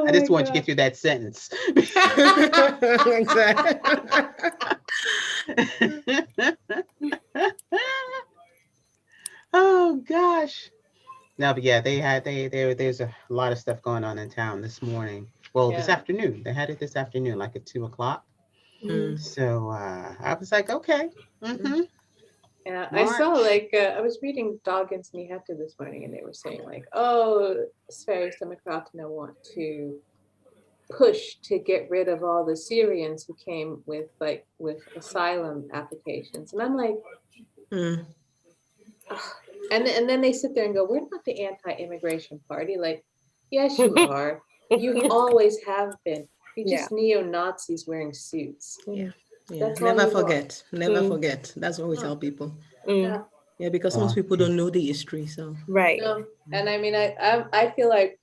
I just want you to get through that sentence. Oh gosh. No, but yeah, there's a lot of stuff going on in town this morning. Well, this afternoon. They had it this afternoon, like at 2:00. So I was like, okay. Yeah, I saw like I was reading 𝐒𝐤𝐤𝐚𝐥 𝐆𝐮𝐞𝐜 this morning, and they were saying like, oh, 𝐒𝐤𝐴𝐿𝐴 want to push to get rid of all the Syrians who came with asylum applications, and I'm like, and then they sit there and go, we're not the anti-immigration party. Like, yes, you are. You always have been. You're just neo-Nazis wearing suits. Never forget. That's what we tell people. Yeah, because most people don't know the history. So No. And I mean, I feel like,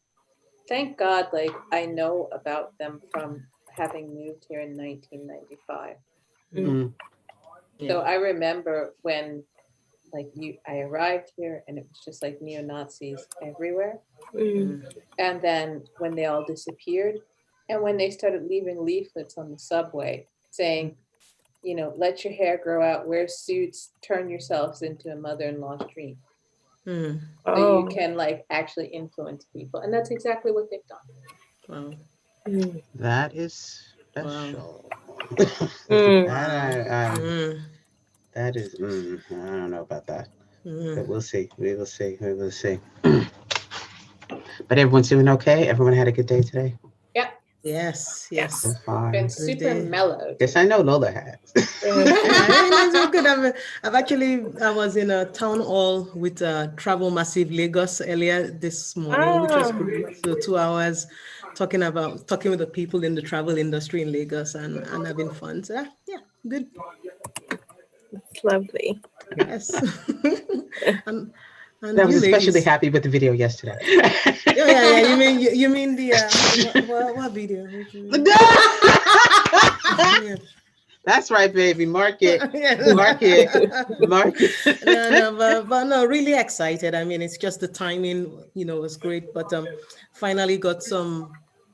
thank God, like I know about them from having moved here in 1995. So I remember when I arrived here and it was just like neo-Nazis everywhere. And then when they all disappeared, and when they started leaving leaflets on the subway saying, you know, let your hair grow out, wear suits, turn yourselves into a mother-in-law's dream. So you can like actually influence people. And that's exactly what they've done. Wow. That is special. That is, I don't know about that. But we'll see. We will see. But everyone's doing okay? Everyone had a good day today? Yep. Yes. So far. Been super mellow. Yes, I know Lola has. I was in a town hall with Travel Massive Lagos earlier this morning, which was great. So 2 hours talking with the people in the travel industry in Lagos and having fun. So yeah, good. It's lovely. Yes. and I was especially happy with the video yesterday. Yeah. You mean the what video? That's right, baby. Mark it. But no, really excited. I mean, it's just the timing, was great. But finally got some,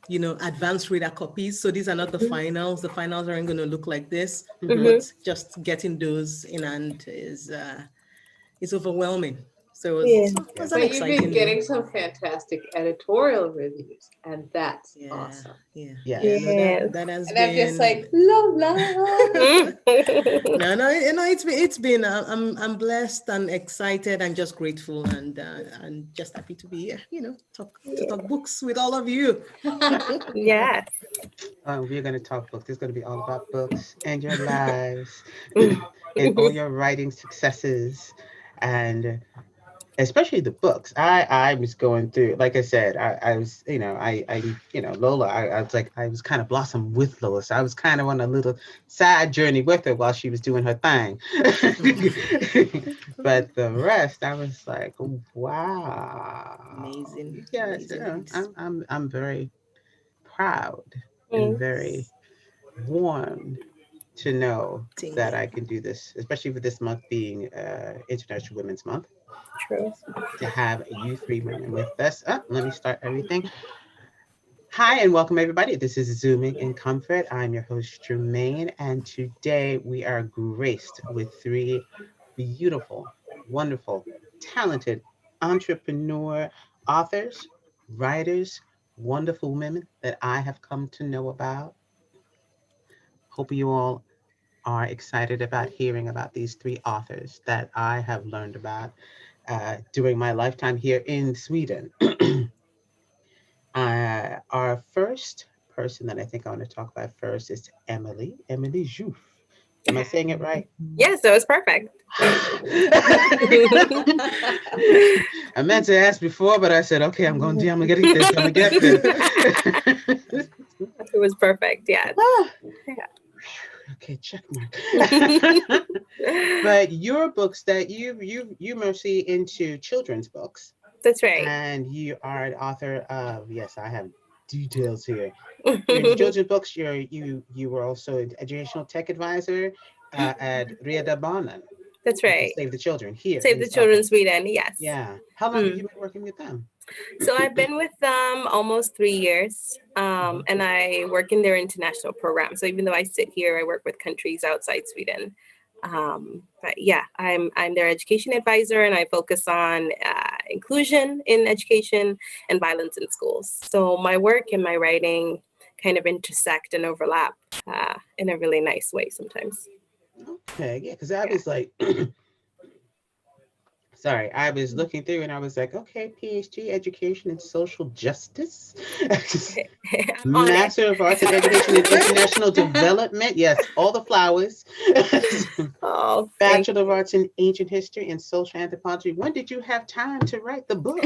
advanced reader copies. So these are not the finals. The finals aren't going to look like this. But just getting those in hand is overwhelming. So it was an exciting. You've been getting some fantastic editorial reviews, and that's awesome. That has and been. I'm just like, Lola. No, it's been. I'm blessed and excited and just grateful and just happy to be here. To talk books with all of you. Yes. We're going to talk books. It's going to be all about books and your lives and all your writing successes and. Especially the books. I was going through, like I said, I was, Lola, I was like, I was kind of blossomed with Lola. So I was kind of on a little side journey with her while she was doing her thing. But the rest, I was like, wow. Amazing. Yes, I'm very proud and very warmed to know that I can do this, especially with this month being International Women's Month. True. To have you three women with us. Let me start everything. Hi, and welcome everybody. This is Zooming in Comfort. I'm your host, Jermaine, and today we are graced with three beautiful, wonderful, talented entrepreneur authors, writers, wonderful women that I have come to know about. Hope you all are excited about hearing about these three authors that I have learned about during my lifetime here in Sweden. Our first person that I think I want to talk about first is Emily Jouff. Am I saying it right? Yes, that was perfect. I meant to ask before, but I said, okay, I'm going to get this. I'm going to get this. It was perfect, yeah. Okay, check mark. But your books that you mostly into children's books. That's right. And you are an author of, yes, I have details here. Your children's books. You were also an educational tech advisor at Rädda Barnen. That's right. Save the Children here. Save the Children Sweden. Yes. Yeah. How long have you been working with them? So I've been with them almost 3 years, and I work in their international program. So even though I sit here, I work with countries outside Sweden. But yeah, I'm their education advisor, and I focus on inclusion in education and violence in schools. So my work and my writing kind of intersect and overlap in a really nice way sometimes. Okay, yeah, because I was like, sorry, I was looking through and I was like, okay, PhD, education and social justice. I'm on it. Master of Arts in Education and International Development. Yes, all the flowers. Oh, Bachelor of Arts in Ancient History and Social Anthropology. When did you have time to write the book?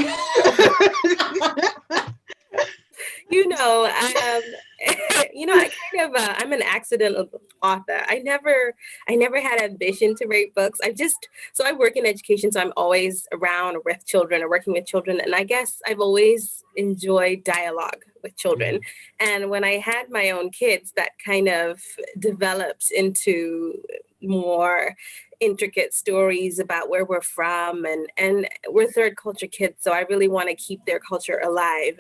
You know, I kind of, I'm an accidental author. I never had ambition to write books. So I work in education, so I'm always around with children or working with children. And I guess I've always enjoyed dialogue with children. And when I had my own kids, that kind of developed into more intricate stories about where we're from, and we're third culture kids, so I really want to keep their culture alive,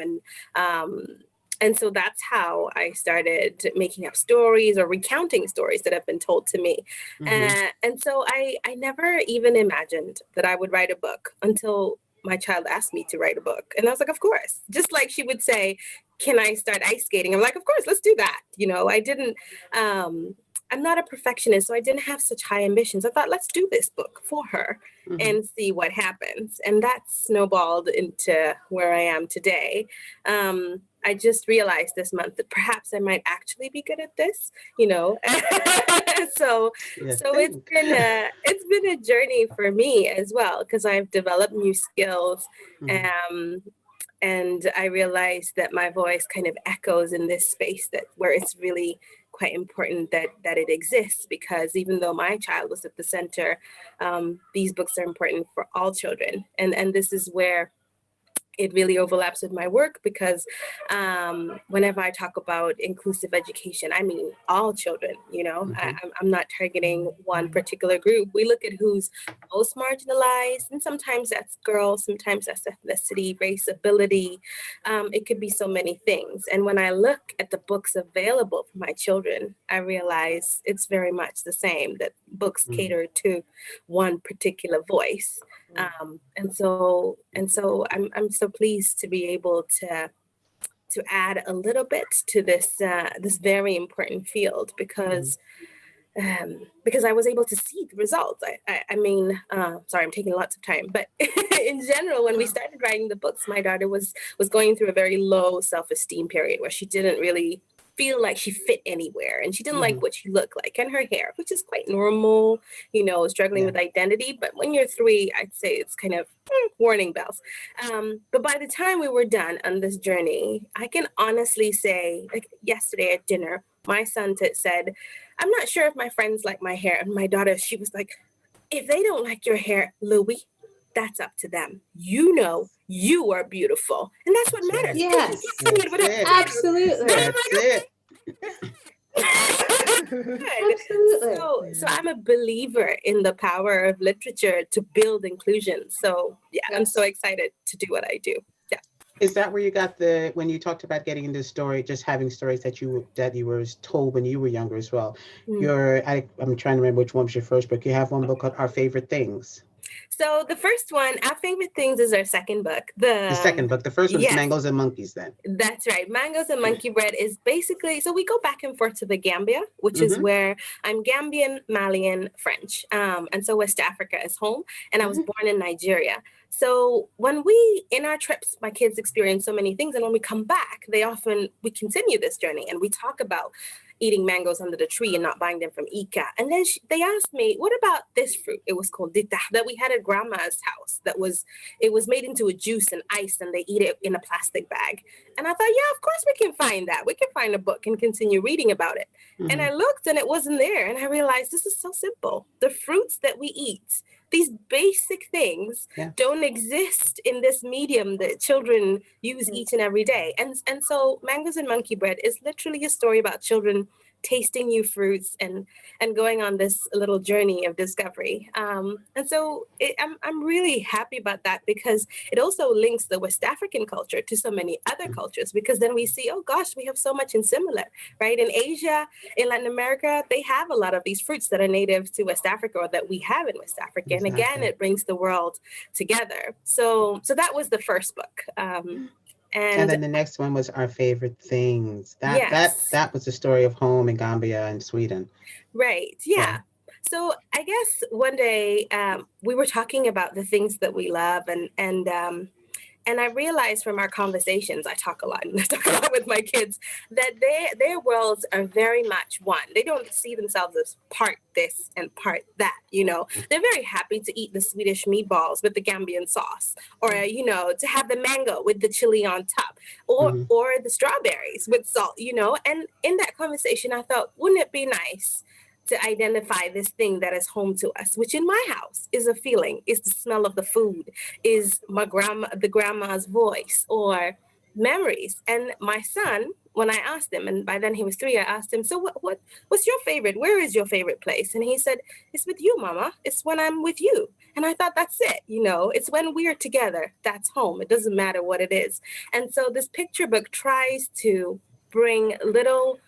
and so that's how I started making up stories or recounting stories that have been told to me. And so I never even imagined that I would write a book until my child asked me to write a book, and I was like, of course. Just like she would say, can I start ice skating? I'm like, of course, let's do that. I didn't I'm not a perfectionist, so I didn't have such high ambitions. I thought, let's do this book for her and see what happens. And that snowballed into where I am today. I just realized this month that perhaps I might actually be good at this, so it's been a journey for me as well, because I've developed new skills. And I realized that my voice kind of echoes in this space where it's really quite important that it exists, because even though my child was at the center, these books are important for all children. And this is where it really overlaps with my work, because whenever I talk about inclusive education, I mean all children, I'm not targeting one particular group. We look at who's most marginalized, and sometimes that's girls, sometimes that's ethnicity, race, ability. It could be so many things. And when I look at the books available for my children, I realize it's very much the same, that books cater to one particular voice. And so I'm so pleased to be able to add a little bit to this very important field, because I was able to see the results. I mean, sorry, I'm taking lots of time, but in general, when we started writing the books, my daughter was going through a very low self-esteem period where she didn't really feel like she fit anywhere, and she didn't like what she looked like and her hair, which is quite normal, struggling with identity. But when you're 3, I'd say it's kind of warning bells. But by the time we were done on this journey, I can honestly say, like yesterday at dinner, my son said, I'm not sure if my friends like my hair. And my daughter, she was like, if they don't like your hair, Louie, that's up to them. You are beautiful. And that's what matters. Yes. Absolutely. That's it. Absolutely. So I'm a believer in the power of literature to build inclusion. So yeah, I'm so excited to do what I do. Yeah. Is that where you got when you talked about getting into story, just having stories that you were told when you were younger as well? I'm trying to remember which one was your first book. You have one book called Our Favorite Things. So the first one, Our Favorite Things, is our second book. The second book. The first one is Mangoes and Monkeys then. That's right. Mangoes and Monkey Bread is basically, so we go back and forth to the Gambia, which is where I'm Gambian, Malian, French. And so West Africa is home. And I was born in Nigeria. So when in our trips, my kids experience so many things. And when we come back, we continue this journey and we talk about eating mangoes under the tree and not buying them from Ika. And then they asked me, what about this fruit? It was called dita, that we had at grandma's house. It was made into a juice and ice, and they eat it in a plastic bag. And I thought, yeah, of course we can find that. We can find a book and continue reading about it. And I looked and it wasn't there. And I realized this is so simple. The fruits that we eat, these basic things don't exist in this medium that children use each and every day. And so Mangoes and Monkey Bread is literally a story about children tasting new fruits and going on this little journey of discovery. And so I'm really happy about that, because it also links the West African culture to so many other cultures, because then we see, oh gosh, we have so much in similar, right? In Asia, in Latin America, they have a lot of these fruits that are native to West Africa, or that we have in West Africa. Exactly. And again, it brings the world together. So that was the first book. And then the next one was Our Favorite Things. Yes. That was the story of home in Gambia and Sweden. Right. Yeah. So I guess one day we were talking about the things that we love, and I realized from our conversations, I talk a lot with my kids, that their worlds are very much one. They don't see themselves as part this and part that, you know. They're very happy to eat the Swedish meatballs with the Gambian sauce, or, you know, to have the mango with the chili on top, or the strawberries with salt, you know. And in that conversation, I thought, wouldn't it be nice to identify this thing that is home to us, which in my house is a feeling, is the smell of the food, is the grandma's voice, or memories. And my son, when I asked him, and by then he was 3, I asked him, so what's your favorite? Where is your favorite place? And he said, it's with you, Mama. It's when I'm with you. And I thought, that's it. You know, it's when we're together. That's home. It doesn't matter what it is. And so this picture book tries to bring little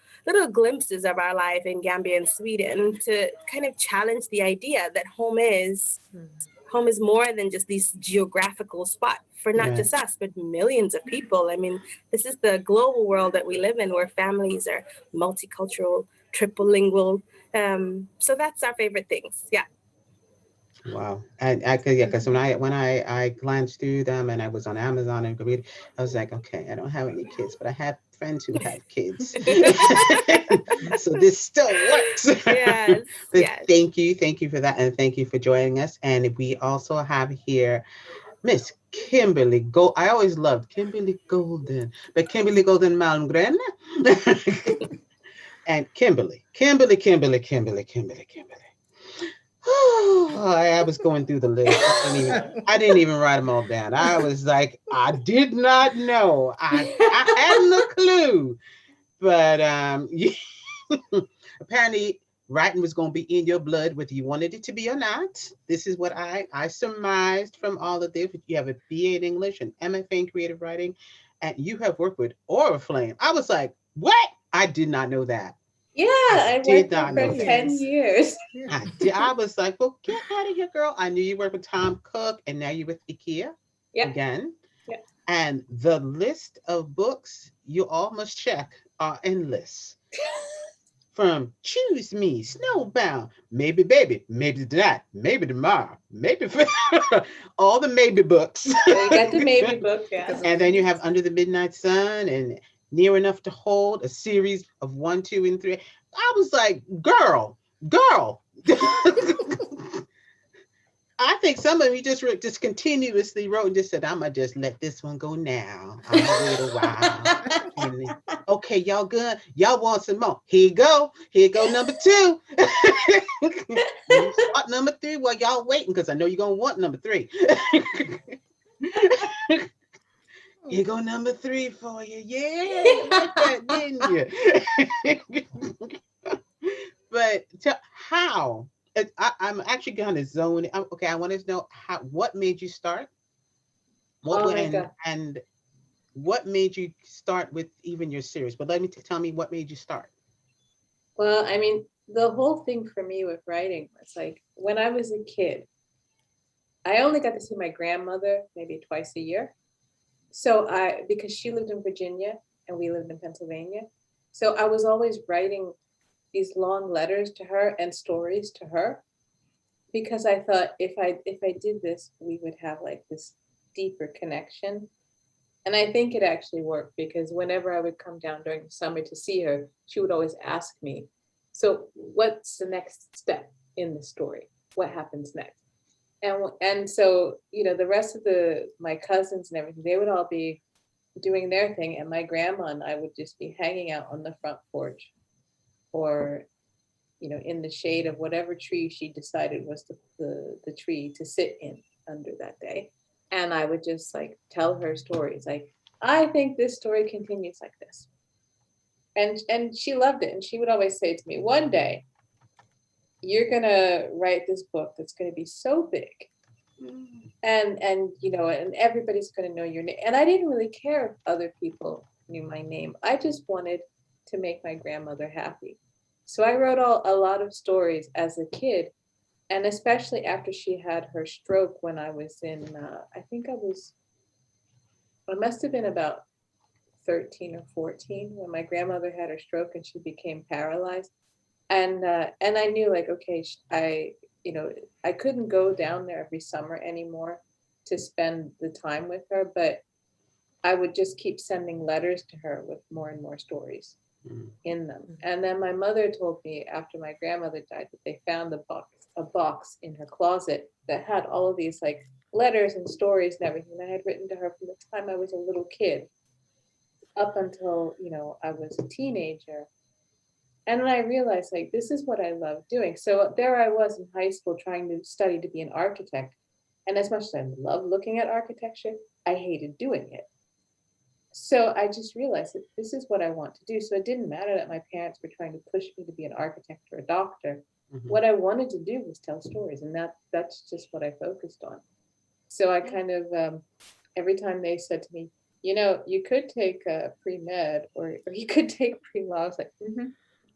glimpses of our life in Gambia and Sweden to kind of challenge the idea that home is more than just these geographical spots for not just us, but millions of people. I mean, this is the global world that we live in, where families are multicultural, trilingual. So that's Our Favorite Things. Yeah. Wow. And because when I glanced through them and I was on Amazon and read, I was like, okay, I don't have any kids, but I have friends who have kids. So this still works. Yes. Yes. Thank you for that. And thank you for joining us. And we also have here Miss Kimberly Gold. I always loved Kimberly Golden, but Kimberly Golden Malmgren. And Kimberly. I was going through the list. I didn't even write them all down. I was like, I did not know. I hadn't a clue. But apparently writing was going to be in your blood, whether you wanted it to be or not. This is what I surmised from all of this. You have a BA in English, an MFA in creative writing, and you have worked with Oriflame. I was like, what? I did not know that. Yeah, I worked there for 10 years. I was like, well, get out of here, girl. I knew you worked with Tom Cook, and now you're with IKEA again. Yeah. And the list of books you all must check are endless. From Choose Me, Snowbound, Maybe Baby, Maybe That, Maybe Tomorrow, Maybe all the maybe books. Yeah, you got the maybe book, yeah. And then you have Under the Midnight Sun and Near Enough to Hold, a series of 1, 2, and 3. I was like, girl. I think some of you just continuously wrote and just said, I'm going to just let this one go now. I'm going to wait a while. Okay, y'all good? Y'all want some more? Here you go. Number 2. Start number 3 while y'all waiting, because I know you're going to want number 3. Here go number 3 for you. Yeah, like that, didn't you? But how? I'm actually going to zone in. Okay, I want to know what made you start? And what made you start with even your series? But tell me what made you start. Well, I mean, the whole thing for me with writing was like, when I was a kid, I only got to see my grandmother maybe twice a year. So because she lived in Virginia and we lived in Pennsylvania. So I was always writing these long letters to her and stories to her, because I thought if I did this, we would have like this deeper connection. And I think it actually worked, because whenever I would come down during the summer to see her, she would always ask me, so what's the next step in the story? What happens next? And so, you know, the rest of my cousins and everything, they would all be doing their thing. And my grandma and I would just be hanging out on the front porch, or, you know, in the shade of whatever tree she decided was the tree to sit in under that day. And I would just like tell her stories. Like, I think this story continues like this. And she loved it. And she would always say to me, one day, you're gonna write this book that's gonna be so big. And you know, and everybody's gonna know your name. And I didn't really care if other people knew my name. I just wanted to make my grandmother happy. So I wrote a lot of stories as a kid, and especially after she had her stroke when I was in, I must have been about 13 or 14 when my grandmother had her stroke and she became paralyzed. And I knew, like, okay, I couldn't go down there every summer anymore to spend the time with her, but I would just keep sending letters to her with more and more stories in them. And then my mother told me after my grandmother died that they found a box in her closet that had all of these like letters and stories and everything I had written to her from the time I was a little kid up until, you know, I was a teenager. And then I realized, like, this is what I love doing. So there I was in high school trying to study to be an architect. And as much as I love looking at architecture, I hated doing it. So I just realized that this is what I want to do. So it didn't matter that my parents were trying to push me to be an architect or a doctor. What I wanted to do was tell stories, and that's just what I focused on. So I kind of, every time they said to me, you know, you could take pre-med or you could take pre-law, I was like,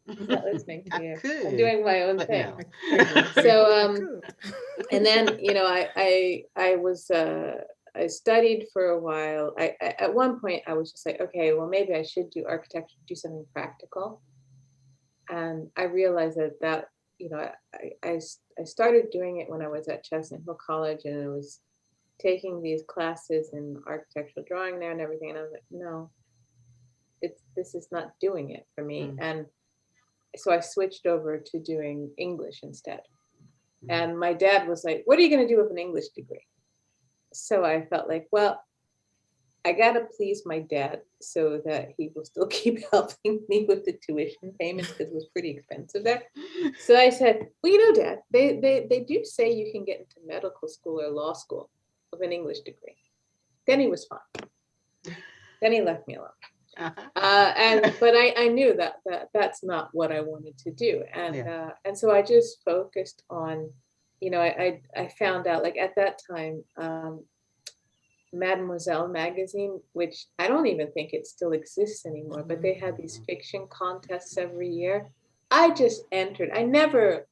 I'm not listening to you. I'm doing my own thing. No. So, and then, you know, I studied for a while. At one point I was just like, okay, well, maybe I should do architecture, do something practical. And I realized that, you know, I started doing it when I was at Chestnut Hill College, and I was taking these classes in architectural drawing there and everything. And I was like, no, this is not doing it for me. And so I switched over to doing English instead. And my dad was like, what are you going to do with an English degree? So I felt like, well, I got to please my dad so that he will still keep helping me with the tuition payments, because it was pretty expensive there. So I said, well, you know, Dad, they do say you can get into medical school or law school with an English degree. Then he was fine. Then he left me alone. But I knew that that's not what I wanted to do. And so I just focused on, you know, I found out, like, at that time, Mademoiselle magazine, which I don't even think it still exists anymore, but they had these fiction contests every year. I just entered. I never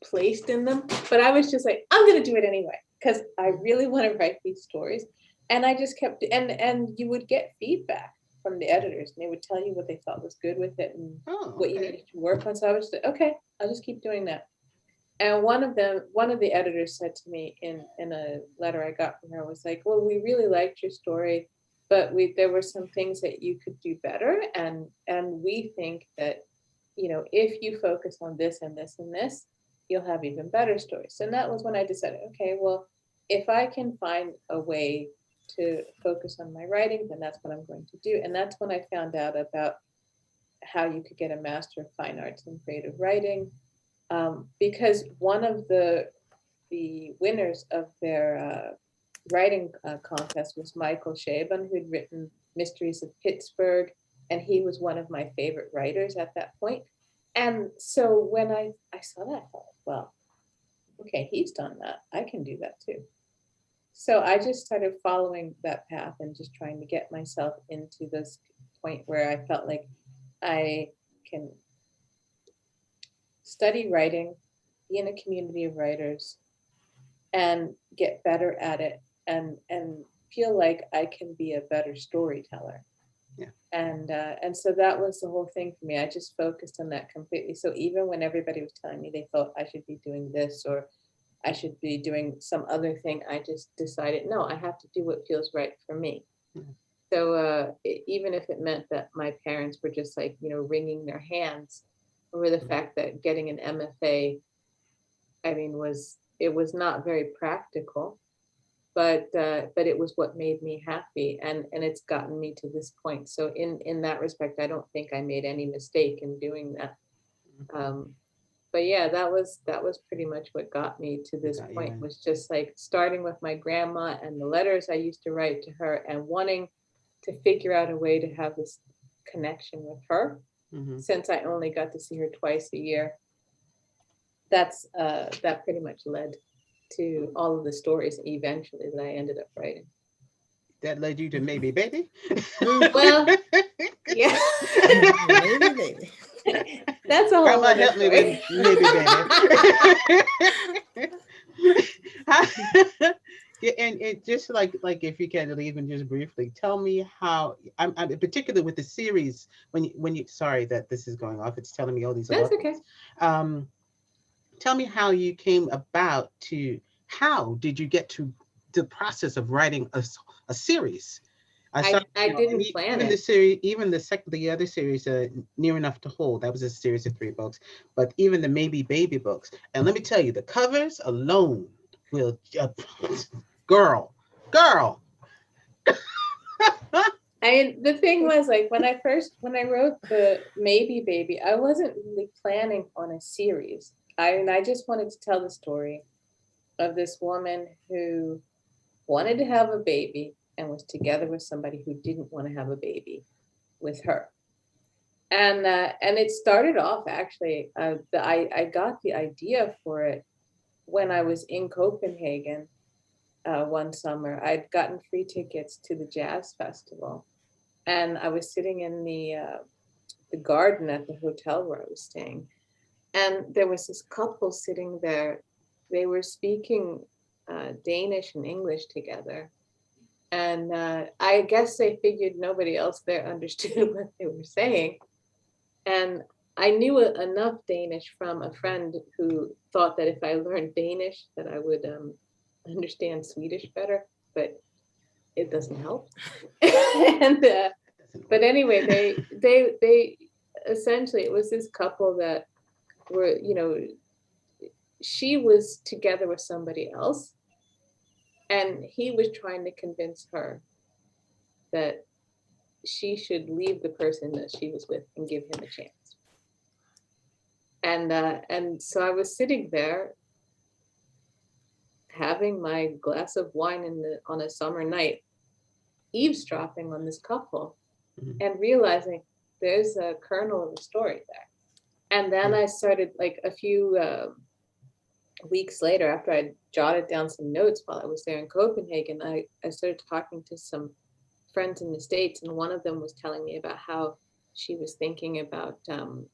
placed in them, but I was just like, I'm going to do it anyway, because I really want to write these stories. And I just kept, and you would get feedback from the editors, and they would tell you what they thought was good with it and what you needed to work on. So I was like, okay, I'll just keep doing that. And one of the editors said to me in a letter I got from her, was like, well, we really liked your story, but there were some things that you could do better. And we think that, you know, if you focus on this and this and this, you'll have even better stories. And that was when I decided, okay, well, if I can find a way to focus on my writing, then that's what I'm going to do. And that's when I found out about how you could get a Master of Fine Arts in Creative Writing. Because one of the winners of their writing contest was Michael Chabon, who'd written Mysteries of Pittsburgh, and he was one of my favorite writers at that point. And so when I saw that, I thought, well, okay, he's done that. I can do that too. So I just started following that path and just trying to get myself into this point where I felt like I can study writing, be in a community of writers, and get better at it, and feel like I can be a better storyteller. Yeah. And so that was the whole thing for me. I just focused on that completely. So even when everybody was telling me they thought I should be doing this or I should be doing some other thing, I just decided, no, I have to do what feels right for me. Yeah. So even if it meant that my parents were just like, you know, wringing their hands over the fact that getting an MFA, I mean, it was not very practical, but it was what made me happy, and it's gotten me to this point. So in that respect, I don't think I made any mistake in doing that. But yeah, that was pretty much what got me to this point, was just like starting with my grandma and the letters I used to write to her, and wanting to figure out a way to have this connection with her. since I only got to see her twice a year, that pretty much led to all of the stories eventually that I ended up writing. That led you to Maybe Baby? Well, yeah. Maybe, maybe. That's a whole Grandma, other help me story. with Maybe Baby. Yeah, and just like if you can even just briefly tell me how I'm particularly with the series when you sorry that this is going off, it's telling me all these That's okay. Tell me how you came about how did you get to the process of writing a series? I didn't plan even it. the series, even the other series, Near Enough to Hold, that was a series of 3 books, but even the Maybe Baby books, and let me tell you, the covers alone will girl. The thing was, like, when I wrote the Maybe Baby, I wasn't really planning on a series. I just wanted to tell the story of this woman who wanted to have a baby and was together with somebody who didn't want to have a baby with her. And it started off actually, I got the idea for it when I was in Copenhagen one summer. I'd gotten free tickets to the jazz festival, and I was sitting in the garden at the hotel where I was staying, and there was this couple sitting there. They were speaking Danish and English together, and I guess they figured nobody else there understood what they were saying. And I knew enough Danish from a friend who thought that if I learned Danish, that I would understand Swedish better, but it doesn't help. And but anyway, they essentially, it was this couple that were, she was together with somebody else, and he was trying to convince her that she should leave the person that she was with and give him a chance. And so I was sitting there having my glass of wine on a summer night, eavesdropping on this couple, and realizing there's a kernel of a story there. And then I started, like, a few weeks later, after I jotted down some notes while I was there in Copenhagen, I started talking to some friends in the States, and one of them was telling me about how she was thinking about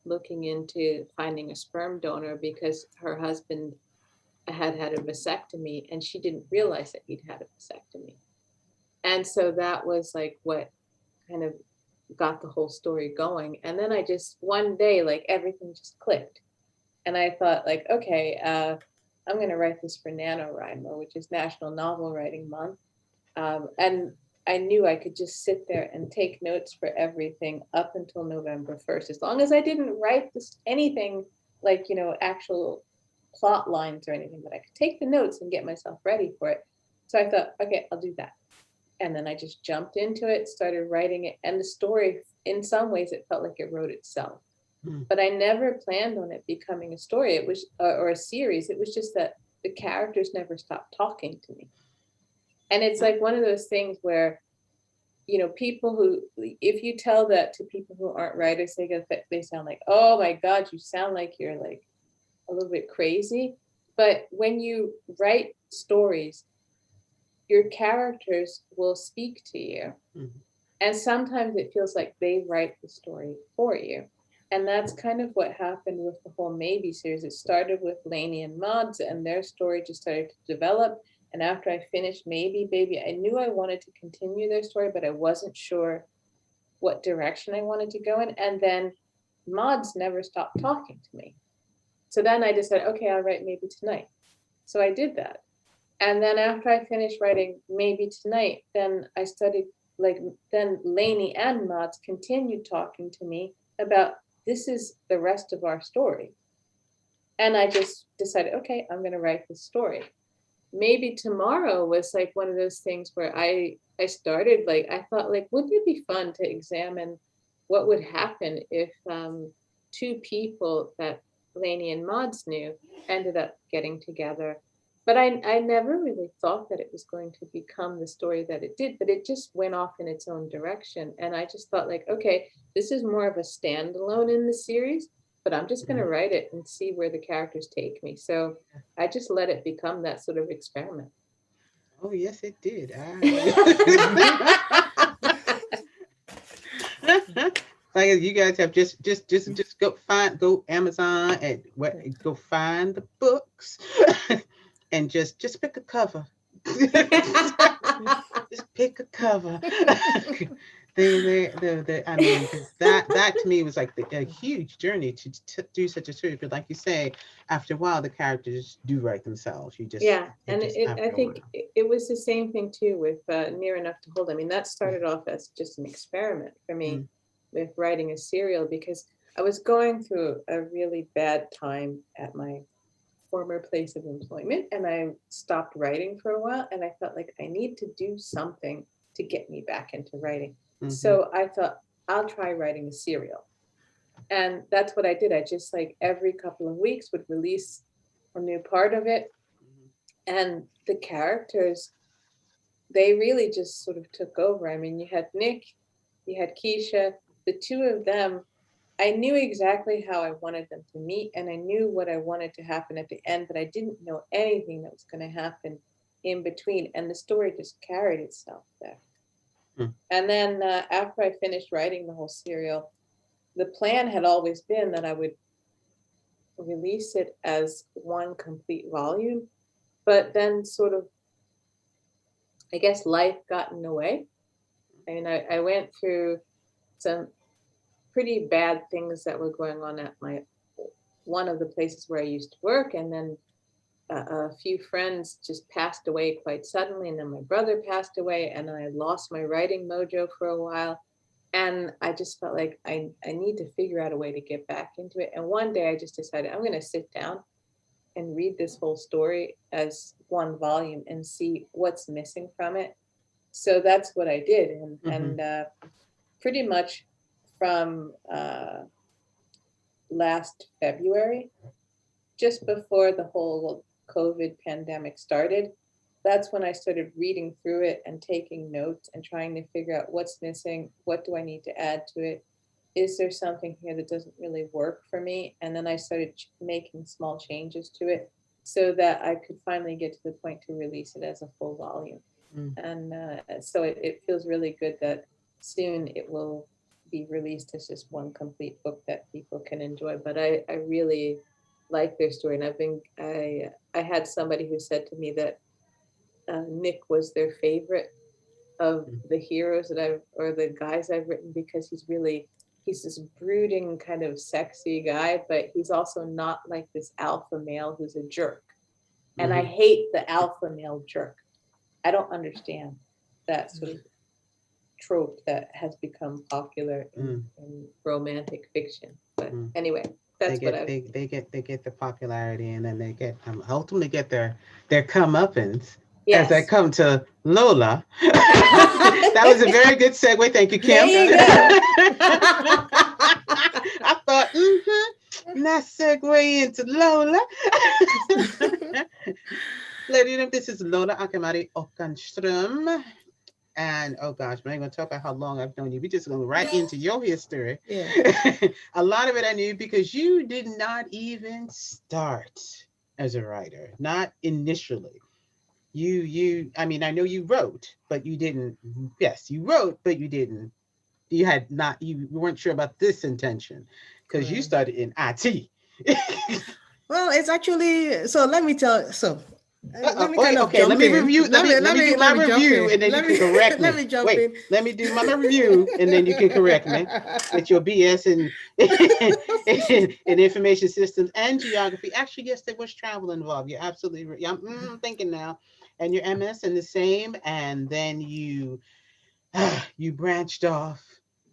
looking into finding a sperm donor because her husband had a vasectomy, and she didn't realize that he'd had a vasectomy. And so that was like what kind of got the whole story going. And then I just, one day, like, everything just clicked. And I thought, like, okay, I'm going to write this for NaNoWriMo, which is National Novel Writing Month. And I knew I could just sit there and take notes for everything up until November 1st, as long as I didn't write anything like, actual plot lines or anything, but I could take the notes and get myself ready for it. So I thought, okay, I'll do that. And then I just jumped into it, started writing it. And the story, in some ways, it felt like it wrote itself. But I never planned on it becoming a story. It was, or a series. It was just that the characters never stopped talking to me. And it's like one of those things where, people who, if you tell that to people who aren't writers, they sound like, oh my God, you sound like you're like a little bit crazy. But when you write stories, your characters will speak to you. And sometimes it feels like they write the story for you. And that's kind of what happened with the whole Maybe series. It started with Lainey and Mods, and their story just started to develop. And after I finished Maybe Baby, I knew I wanted to continue their story, but I wasn't sure what direction I wanted to go in. And then Mods never stopped talking to me. So then I decided, okay, I'll write Maybe Tonight. So I did that. And then after I finished writing Maybe Tonight, then I studied, then Lainey and Mods continued talking to me about, this is the rest of our story. And I just decided, okay, I'm going to write this story. Maybe Tomorrow was like one of those things where I started, like, I thought, like, wouldn't it be fun to examine what would happen if 2 people that Lainey and Mods knew ended up getting together But I never really thought that it was going to become the story that it did, but it just went off in its own direction. And I just thought like, okay, this is more of a standalone in the series, but I'm just going to write it and see where the characters take me. So I just let it become that sort of experiment. Oh, yes, it did. Like you guys have just go Amazon and go find the books and just pick a cover. Just pick a cover. I mean, 'cause that to me was like a huge journey to do such a series. But like you say, after a while, the characters do write themselves. You just and I think it was the same thing too with Near Enough to Hold. I mean, that started off as just an experiment for me with writing a serial, because I was going through a really bad time at my former place of employment, and I stopped writing for a while, and I felt like I need to do something to get me back into writing. So I thought, I'll try writing a serial. And that's what I did. I just like every couple of weeks would release a new part of it. And the characters, they really just sort of took over. I mean, you had Nick, you had Keisha, the two of them, I knew exactly how I wanted them to meet, and I knew what I wanted to happen at the end, but I didn't know anything that was going to happen in between. And the story just carried itself there. And then after I finished writing the whole serial, the plan had always been that I would release it as one complete volume, but then sort of, I guess life got in the way. I mean, I went through some pretty bad things that were going on at one of the places where I used to work, and then a few friends just passed away quite suddenly, and then my brother passed away, and I lost my writing mojo for a while. And I just felt like I need to figure out a way to get back into it. And one day I just decided I'm going to sit down and read this whole story as one volume and see what's missing from it. So that's what I did. And pretty much from last February, just before the whole COVID pandemic started, that's when I started reading through it and taking notes and trying to figure out what's missing, what do I need to add to it, is there something here that doesn't really work for me? And then I started making small changes to it so that I could finally get to the point to release it as a full volume. And so it feels really good that soon it will be released as just one complete book that people can enjoy. But I really like their story. And I had somebody who said to me that Nick was their favorite of the heroes or the guys I've written, because he's this brooding kind of sexy guy, but he's also not like this alpha male who's a jerk. And I hate the alpha male jerk. I don't understand that sort of trope that has become popular in romantic fiction. But anyway, that's they get the popularity, and then they get ultimately get their comeuppance. Yes. As I come to Lola. That was a very good segue. Thank you, Kim. There you go. I thought, nice segue into Lola. Ladies, this is Lola Akamari Okanström. And oh gosh, I'm not going to talk about how long I've known you. We're just going right into your history. Yeah. A lot of it I knew because you did not even start as a writer, not initially. I mean, I know you wrote, but you didn't. Yes, you wrote, but you didn't. You weren't sure about this intention because you started in IT. Well, it's actually, so let me tell, so let me kind of okay, let me review. Let me do my review, and then you can correct me. Let me jump in. Let me do my review, and then you can correct me with your BS in information systems and geography. Actually, yes, there was travel involved. You're absolutely right. I'm thinking now. And your MS in the same, and then you branched off,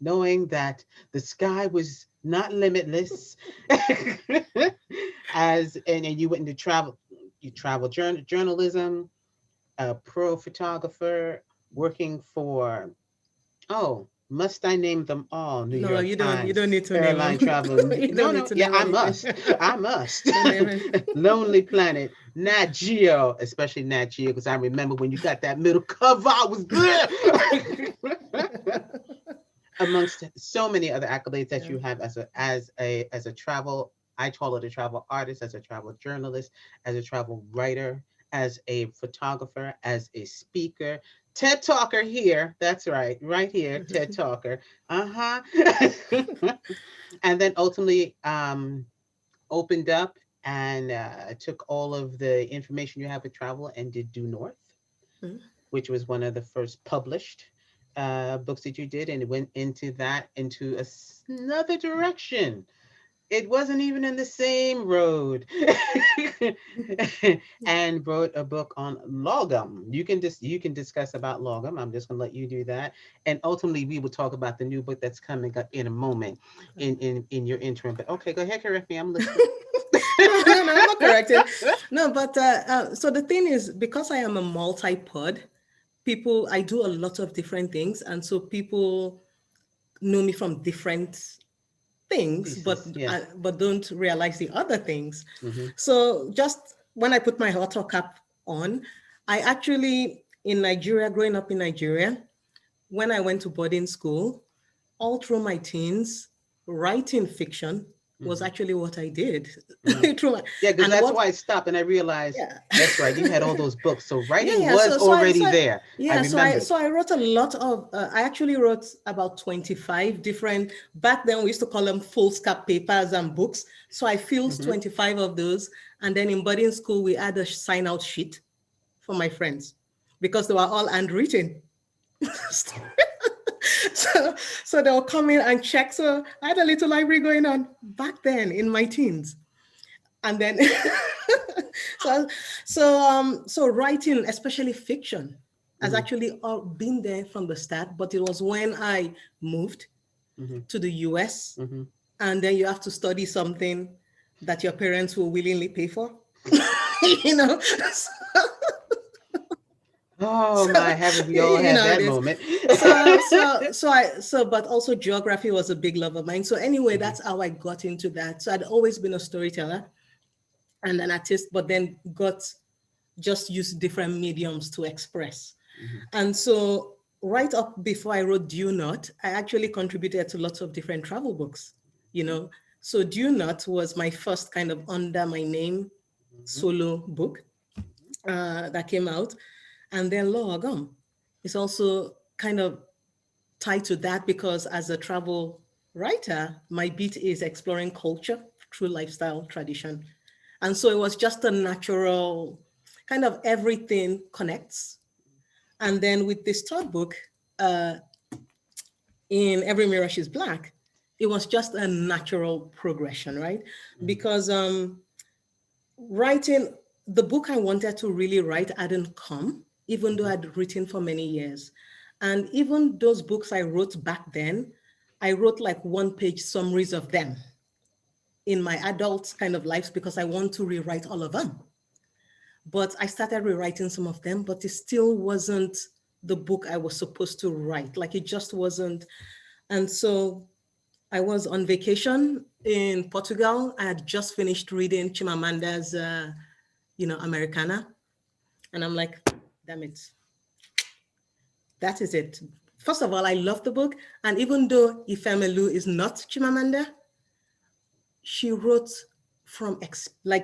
knowing that the sky was not limitless. And you went into travel. You travel journalism, a pro photographer, working for must I name them all? New York Times, you don't need to airline name travel. No, I must. Lonely Planet, Nat Geo, especially Nat Geo, because I remember when you got that middle cover, I was there. Amongst so many other accolades that you have as a travel, I call it a travel artist, as a travel journalist, as a travel writer, as a photographer, as a speaker, TED Talker here. That's right here, TED Talker. And then ultimately opened up and took all of the information you have with travel and did Due North, which was one of the first published books that you did, and it went into another direction. It wasn't even in the same road. And wrote a book on logum. You can discuss about logum. I'm just gonna let you do that. And ultimately we will talk about the new book that's coming up in a moment in your interim. But okay, go ahead, correct me. I'm listening. No, I'm not corrected. No, but so the thing is, because I am a multi-pod, I do a lot of different things. And so people know me from different things, pieces, but don't realize the other things. Mm-hmm. So just when I put my author cap on, I actually, in Nigeria, growing up in Nigeria, when I went to boarding school, all through my teens, writing fiction was actually what I did. Yeah, because that's why I stopped and I realized that's right. You had all those books, so writing was already there. Yeah, so I wrote a lot of. I actually wrote about 25 different. Back then, we used to call them foolscap papers and books. So I filled 25 of those, and then in boarding school, we had a sign-out sheet for my friends because they were all handwritten. So they'll come in and check. So I had a little library going on back then in my teens. And then, so writing, especially fiction, has actually been there from the start, but it was when I moved to the US, and then you have to study something that your parents will willingly pay for, you know? Oh my heavens, we all have that moment. But also geography was a big love of mine. So anyway, that's how I got into that. So I'd always been a storyteller and an artist, but then just used different mediums to express. And so right up before I wrote Due North, I actually contributed to lots of different travel books, you know. So Due North was my first kind of under my name solo book that came out. And then Logum is also kind of tied to that because as a travel writer, my beat is exploring culture through lifestyle tradition. And so it was just a natural kind of everything connects. And then with this third book, in Every Mirror She's Black, it was just a natural progression, right? Because writing, the book I wanted to really write hadn't come, even though I'd written for many years. And even those books I wrote back then, I wrote like one-page summaries of them in my adult kind of lives because I want to rewrite all of them. But I started rewriting some of them, but it still wasn't the book I was supposed to write. Like it just wasn't. And so I was on vacation in Portugal. I had just finished reading Chimamanda's, Americana. And I'm like, damn it. That is it. First of all, I love the book. And even though Ifemelu is not Chimamanda, she wrote from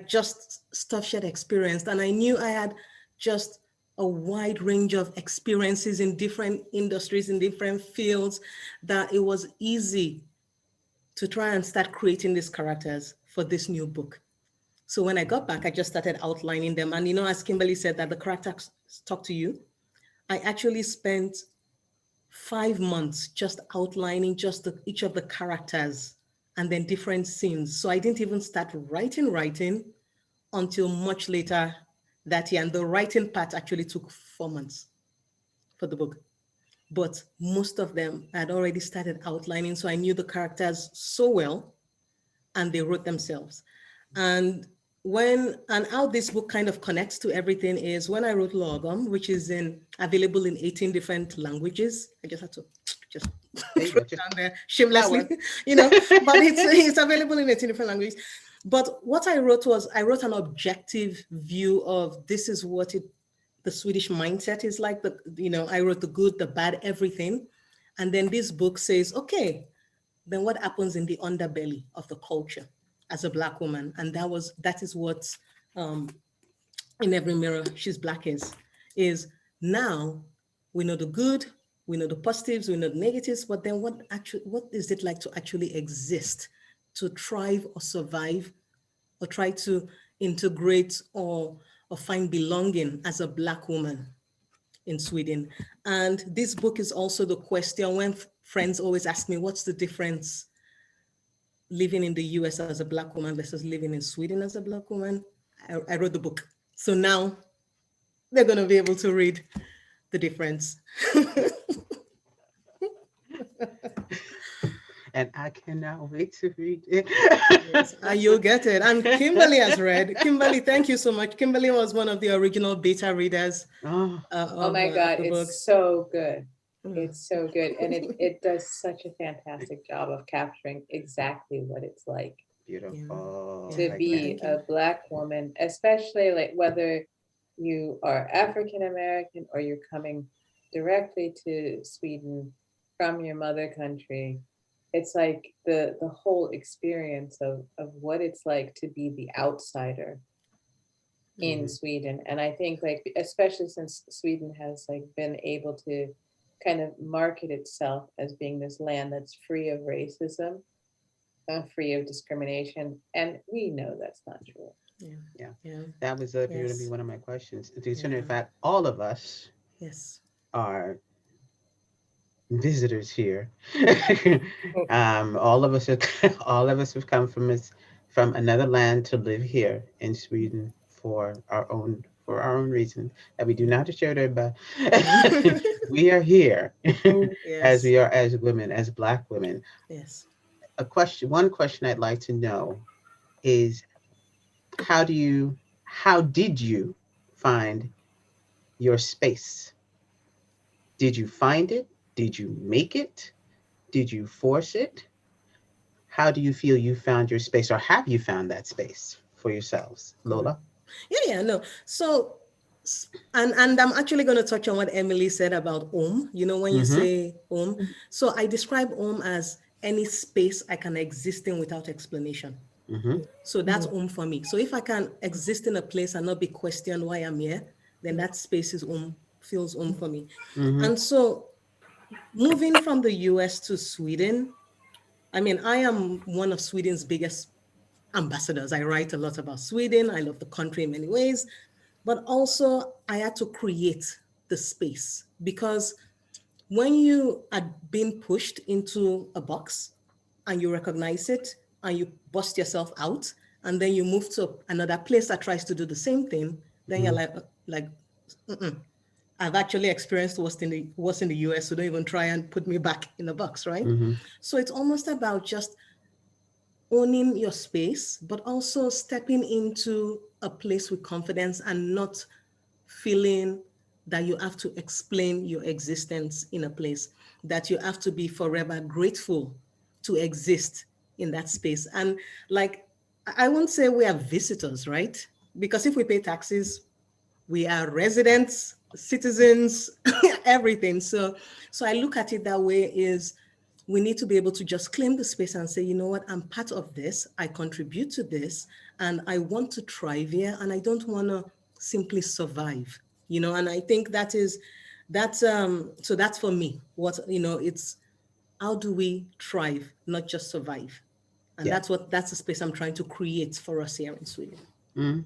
just stuff she had experienced. And I knew I had just a wide range of experiences in different industries, in different fields, that it was easy to try and start creating these characters for this new book. So when I got back, I just started outlining them. And as Kimberly said, that the characters talk to you, I actually spent 5 months just outlining each of the characters and then different scenes. So I didn't even start writing until much later that year. And the writing part actually took 4 months for the book. But most of them I had already started outlining. So I knew the characters so well and they wrote themselves. And and how this book kind of connects to everything is when I wrote 𝐒𝐲𝐞𝐜, which is available in 18 different languages. I just had to just throw it down there shamelessly, but it's available in 18 different languages. But what I wrote was, I wrote an objective view of this is what the Swedish mindset is like. I wrote the good, the bad, everything. And then this book says, okay, then what happens in the underbelly of the culture as a Black woman? And that is what In Every Mirror She's Black is now we know the good, we know the positives, we know the negatives, but then what is it like to actually exist, to thrive or survive, or try to integrate or find belonging as a Black woman in Sweden? And this book is also the question when friends always ask me, what's the difference living in the US as a Black woman versus living in Sweden as a Black woman? I wrote the book. So now they're going to be able to read the difference. And I cannot wait to read it. Yes, you'll get it. And Kimberly has read. Kimberly, thank you so much. Kimberly was one of the original beta readers. Oh my God, it's so good. It's so good. And it does such a fantastic job of capturing exactly what it's like. Beautiful. To be a Black woman, especially like whether you are African American or you're coming directly to Sweden from your mother country. It's like the whole experience of what it's like to be the outsider in Sweden. And I think like, especially since Sweden has like been able to kind of market itself as being this land that's free of racism, free of discrimination. And we know that's not true. Yeah. That was going to be one of my questions. Considering the fact all of us are visitors here. All of us have come from another land to live here in Sweden for our own reason that we do not have to share with everybody. We are here as we are as women, as Black women. Yes. One question I'd like to know is how did you find your space? Did you find it? Did you make it? Did you force it? How do you feel you found your space, or have you found that space for yourselves? Lola? No. So, and I'm actually going to touch on what Emily said about 𝐒𝐲𝐞𝐜. When you say 𝐒𝐲𝐞𝐜, so I describe 𝐒𝐲𝐞𝐜 as any space I can exist in without explanation. So that's 𝐒𝐲𝐞𝐜 for me. So if I can exist in a place and not be questioned why I'm here, then that space is feels 𝐒𝐲𝐶 for me. And so moving from the US to Sweden, I mean, I am one of Sweden's biggest ambassadors. I write a lot about Sweden. I love the country in many ways, but also I had to create the space, because when you are being pushed into a box and you recognize it and you bust yourself out, and then you move to another place that tries to do the same thing, then you're like, I've actually experienced what's in the US, so don't even try and put me back in the box, right? So it's almost about just owning your space, but also stepping into a place with confidence and not feeling that you have to explain your existence in a place, that you have to be forever grateful to exist in that space. And like, I won't say we are visitors, right? Because if we pay taxes, we are residents, citizens, everything. So I look at it that way, is we need to be able to just claim the space and say, you know what, I'm part of this, I contribute to this, and I want to thrive here, and I don't want to simply survive, and I think so that's for me, it's how do we thrive, not just survive? And that's the space I'm trying to create for us here in Sweden.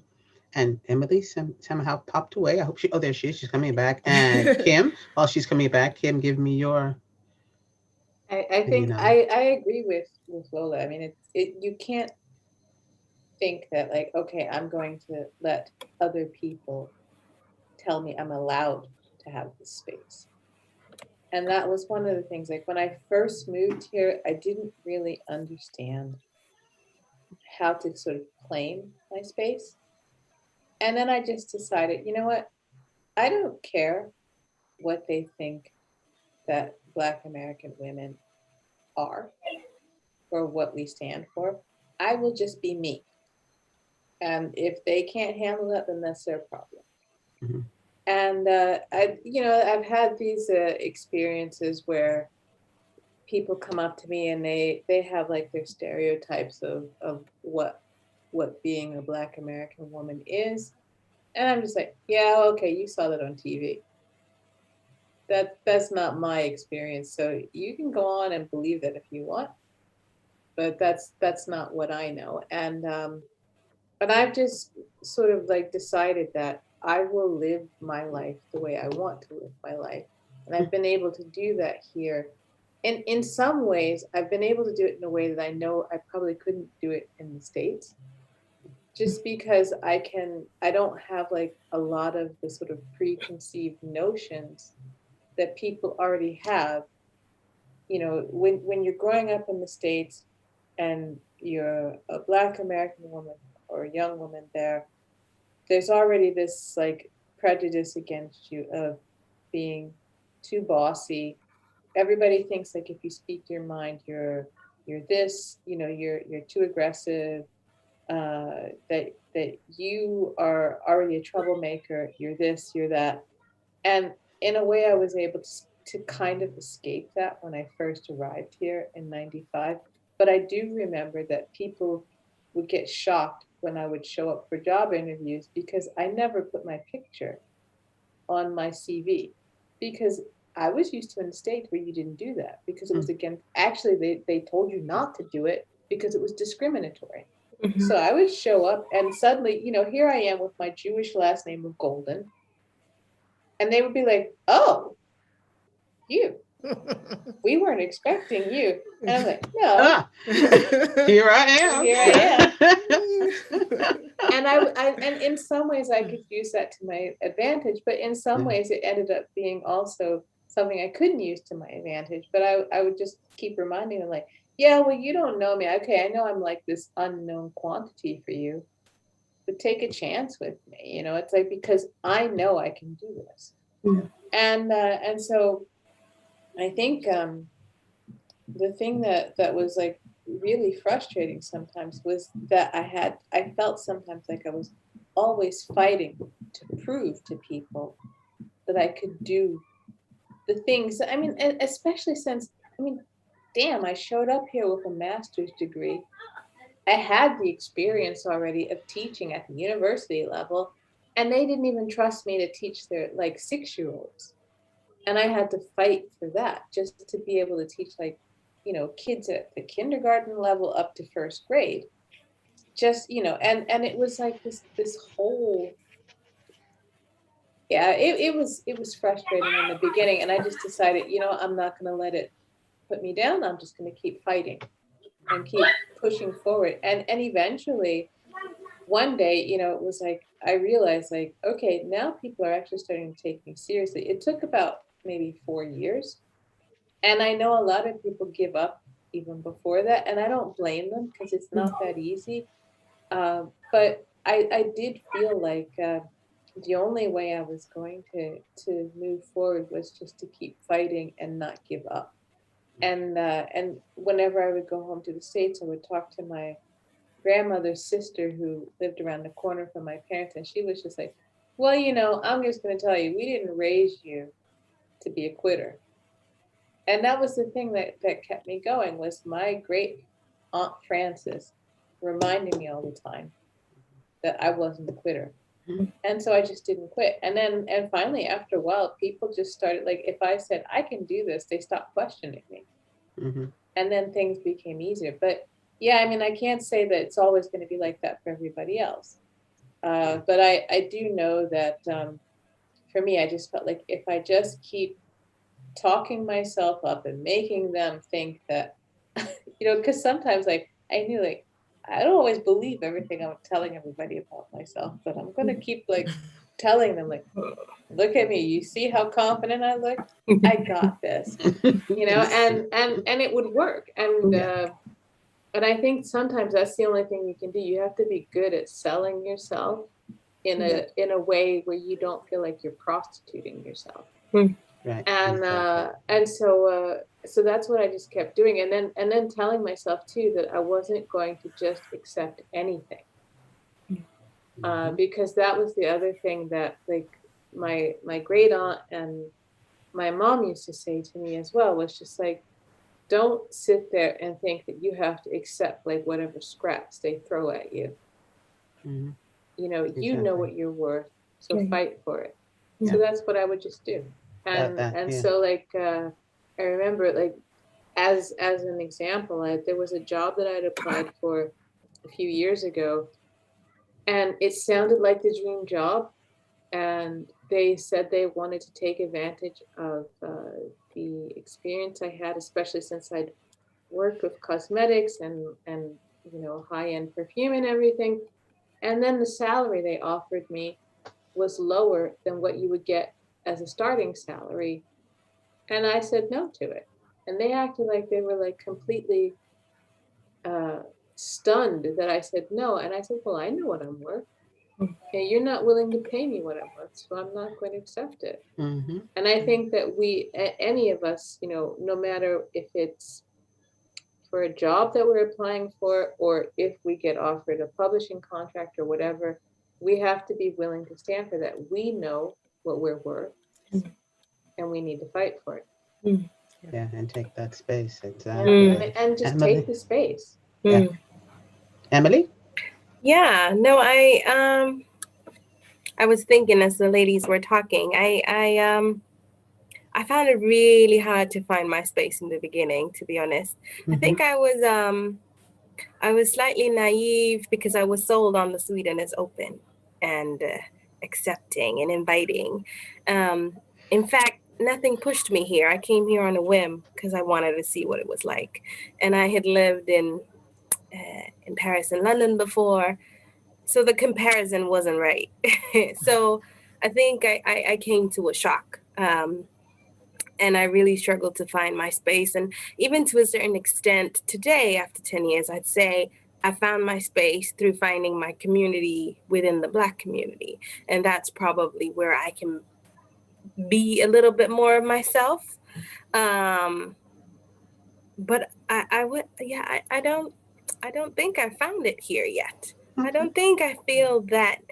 And Emily somehow popped away. I hope there she is. She's coming back. And Kim, while she's coming back, Kim, give me your. I think I agree with Lola. I mean, you can't think that like, okay, I'm going to let other people tell me I'm allowed to have this space. And that was one of the things, like when I first moved here, I didn't really understand how to sort of claim my space. And then I just decided, you know what? I don't care what they think that Black American women are or what we stand for. I will just be me. And if they can't handle that, then that's their problem. Mm-hmm. And I've had these experiences where people come up to me and they have like their stereotypes of what being a Black American woman is. And I'm just like, yeah, okay, you saw that on TV. That's not my experience. So you can go on and believe that if you want, but that's not what I know. And I've just sort of like decided that I will live my life the way I want to live my life. And I've been able to do that here. And in some ways, I've been able to do it in a way that I know I probably couldn't do it in the States. Just because I don't have like a lot of the sort of preconceived notions that people already have. You know, when you're growing up in the States and you're a Black American woman or a young woman there's already this like prejudice against you of being too bossy. Everybody thinks like if you speak your mind, you're this, you know, you're too aggressive, that you are already a troublemaker, you're this, you're that. And in a way I was able to kind of escape that when I first arrived here in 95. But I do remember that people would get shocked when I would show up for job interviews because I never put my picture on my CV, because I was used to in the States where you didn't do that because it was against, actually they told you not to do it because it was discriminatory. Mm-hmm. So I would show up and suddenly, you know, here I am with my Jewish last name of Golden. And they would be like, oh, you. We weren't expecting you. And I'm like, no. Here I am. Here I am. And and in some ways I could use that to my advantage, but in some ways it ended up being also something I couldn't use to my advantage. But I would just keep reminding them like, yeah, well, you don't know me. Okay, I know I'm like this unknown quantity for you, but take a chance with me. You know, it's like, because I know I can do this. Mm. And so I think the thing that was like really frustrating sometimes was that I felt sometimes like I was always fighting to prove to people that I could do the things. I mean, especially since, I mean, damn, I showed up here with a master's degree. I had the experience already of teaching at the university level, and they didn't even trust me to teach their like 6-year-olds. And I had to fight for that just to be able to teach like, you know, kids at the kindergarten level up to 1st grade. Just, you know, and it was like this whole, yeah, it was frustrating in the beginning. And I just decided, you know, I'm not going to let it put me down. I'm just going to keep fighting and keep pushing forward. And eventually one day, you know, it was like, I realized like, okay, now people are actually starting to take me seriously. It took about maybe 4 years. And I know a lot of people give up even before that. And I don't blame them because it's not that easy. But I did feel like the only way I was going to move forward was just to keep fighting and not give up. And whenever I would go home to the States, I would talk to my grandmother's sister who lived around the corner from my parents. And she was just like, well, you know, I'm just going to tell you, we didn't raise you to be a quitter. And that was the thing that kept me going, was my great Aunt Frances reminding me all the time that I wasn't a quitter. Mm-hmm. And so I just didn't quit. And finally, after a while, people just started, like, if I said, I can do this, they stopped questioning me. Mm-hmm. And then things became easier. But yeah, I mean, I can't say that it's always going to be like that for everybody else. But I do know that for me, I just felt like if I just keep talking myself up and making them think that, you know, because sometimes like I knew like I don't always believe everything I'm telling everybody about myself, but I'm gonna keep like telling them like, look at me, you see how confident I look? I got this, you know, and it would work. And And I think sometimes that's the only thing you can do. You have to be good at selling yourself in a way where you don't feel like you're prostituting yourself. Mm. Right. And Exactly. and so that's what I just kept doing, and then telling myself too that I wasn't going to just accept anything, because that was the other thing that like my great aunt and my mom used to say to me as well, was just like, don't sit there and think that you have to accept like whatever scraps they throw at you. Mhm. You know, you Exactly. know what you're worth, so Right. fight for it. Yeah. So that's what I would just do. And That, yeah. so like I remember like as an example, there was a job that I had applied for a few years ago, and it sounded like the dream job, and they said they wanted to take advantage of the experience I had, especially since I'd worked with cosmetics and you know, high-end perfume and everything. And then the salary they offered me was lower than what you would get as a starting salary, and I said no to it. And they acted like they were like completely stunned that I said no. And I said, well, I know what I'm worth. And you're not willing to pay me what I'm worth, so I'm not going to accept it. Mm-hmm. And I think that any of us, you know, no matter if it's for a job that we're applying for, or if we get offered a publishing contract or whatever, we have to be willing to stand for that. We know what we're worth, and we need to fight for it. Yeah, and take that space. Exactly. And just Emily? take the space. Yeah. Emily? Yeah, no, I was thinking as the ladies were talking, I found it really hard to find my space in the beginning, to be honest. I think I was slightly naive because I was sold on the Sweden as open and accepting and inviting. In fact, nothing pushed me here. I came here on a whim because I wanted to see what it was like. And I had lived in Paris and London before, so the comparison wasn't right. So I think I came to a shock. And I really struggled to find my space. And even to a certain extent today, after 10 years, I'd say I found my space through finding my community within the Black community. And that's probably where I can be a little bit more of myself. But I don't think I found it here yet. I don't think I feel that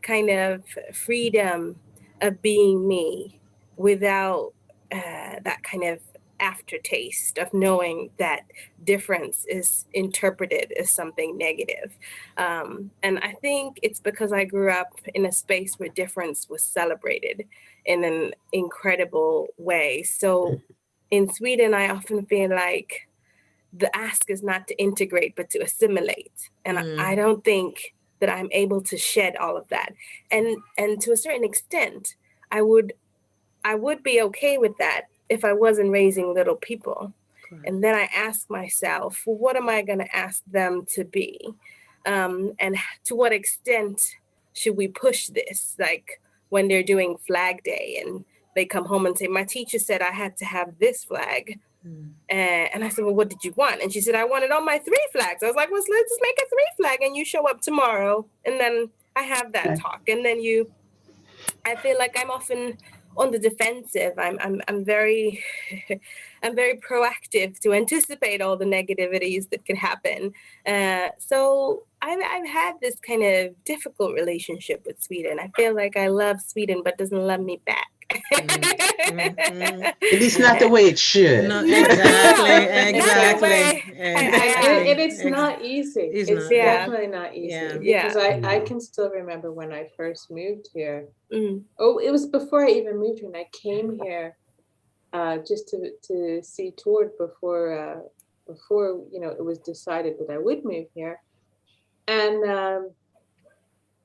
kind of freedom of being me without that kind of aftertaste of knowing that difference is interpreted as something negative. And I think it's because I grew up in a space where difference was celebrated in an incredible way. So in Sweden, I often feel like the ask is not to integrate, but to assimilate. And I don't think that I'm able to shed all of that. And to a certain extent, I would be okay with that if I wasn't raising little people. Correct. And then I ask myself, well, what am I going to ask them to be? And to what extent should we push this? Like when they're doing Flag Day and they come home and say, my teacher said I had to have this flag. And I said, well, what did you want? And she said, I wanted all my 3 flags. I was like, well, let's just make a 3 flag and you show up tomorrow. And then I have that talk. And then I feel like I'm often on the defensive. I'm very proactive to anticipate all the negativities that could happen. So I've had this kind of difficult relationship with Sweden. I feel like I love Sweden, but doesn't love me back. At least not the way it should. No, exactly. And it's not easy. It's definitely not easy. Yeah. Because I can still remember when I first moved here. Oh, it was before I even moved here, and I came here just to see Tord before you know, it was decided that I would move here. And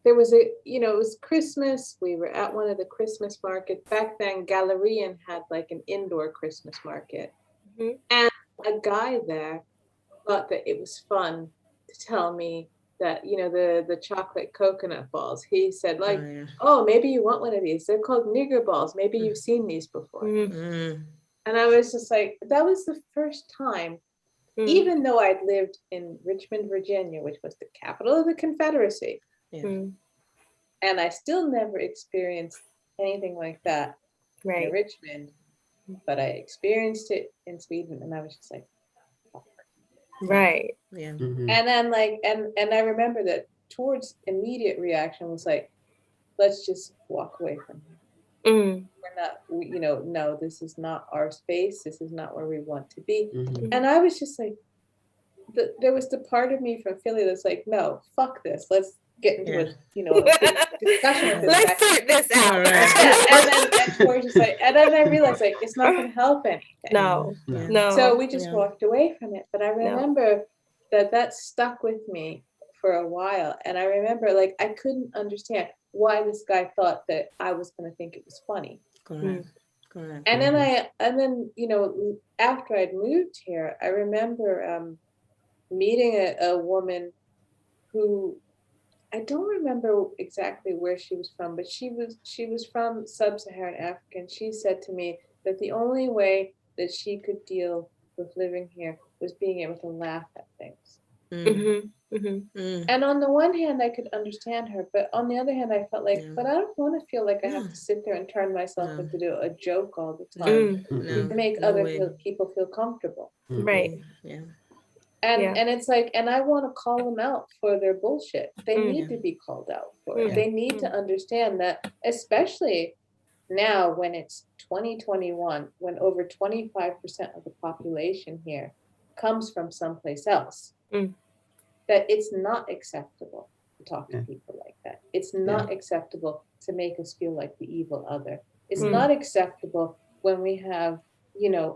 there was it was Christmas. We were at one of the Christmas markets. Back then, Galerian had like an indoor Christmas market. And a guy there thought that it was fun to tell me that, you know, the chocolate coconut balls. He said like, oh, maybe you want one of these. They're called nigger balls. Maybe you've seen these before. And I was just like, that was the first time even though I'd lived in Richmond, Virginia, which was the capital of the Confederacy, and I still never experienced anything like that in Richmond, but I experienced it in Sweden, and I was just like, fuck. Right. Yeah. And then like, and I remember that towards immediate reaction was like, let's just walk away from here. We're not, no, this is not our space. This is not where we want to be. And I was just like, there was the part of me from Philly that's like, no, fuck this. Let's get into a discussion with this Let's sort this out. and Tori's just like, and then I realized like it's not going to help anything. No. So we just walked away from it. But I remember that stuck with me for a while, and I remember like I couldn't understand why this guy thought that I was going to think it was funny. Correct. And then after I'd moved here, I remember meeting a woman who I don't remember exactly where she was from, but she was from sub-Saharan Africa, and she said to me that the only way that she could deal with living here was being able to laugh at things. And on the one hand, I could understand her, but on the other hand, I felt like, but I don't want to feel like I have to sit there and turn myself into a joke all the time to make other people feel comfortable. Right. And it's like, and I want to call them out for their bullshit. They need to be called out for it. They need to understand that, especially now when it's 2021, when over 25% of the population here comes from someplace else, that it's not acceptable to talk to people like that. It's not acceptable to make us feel like the evil other. It's not acceptable when we have,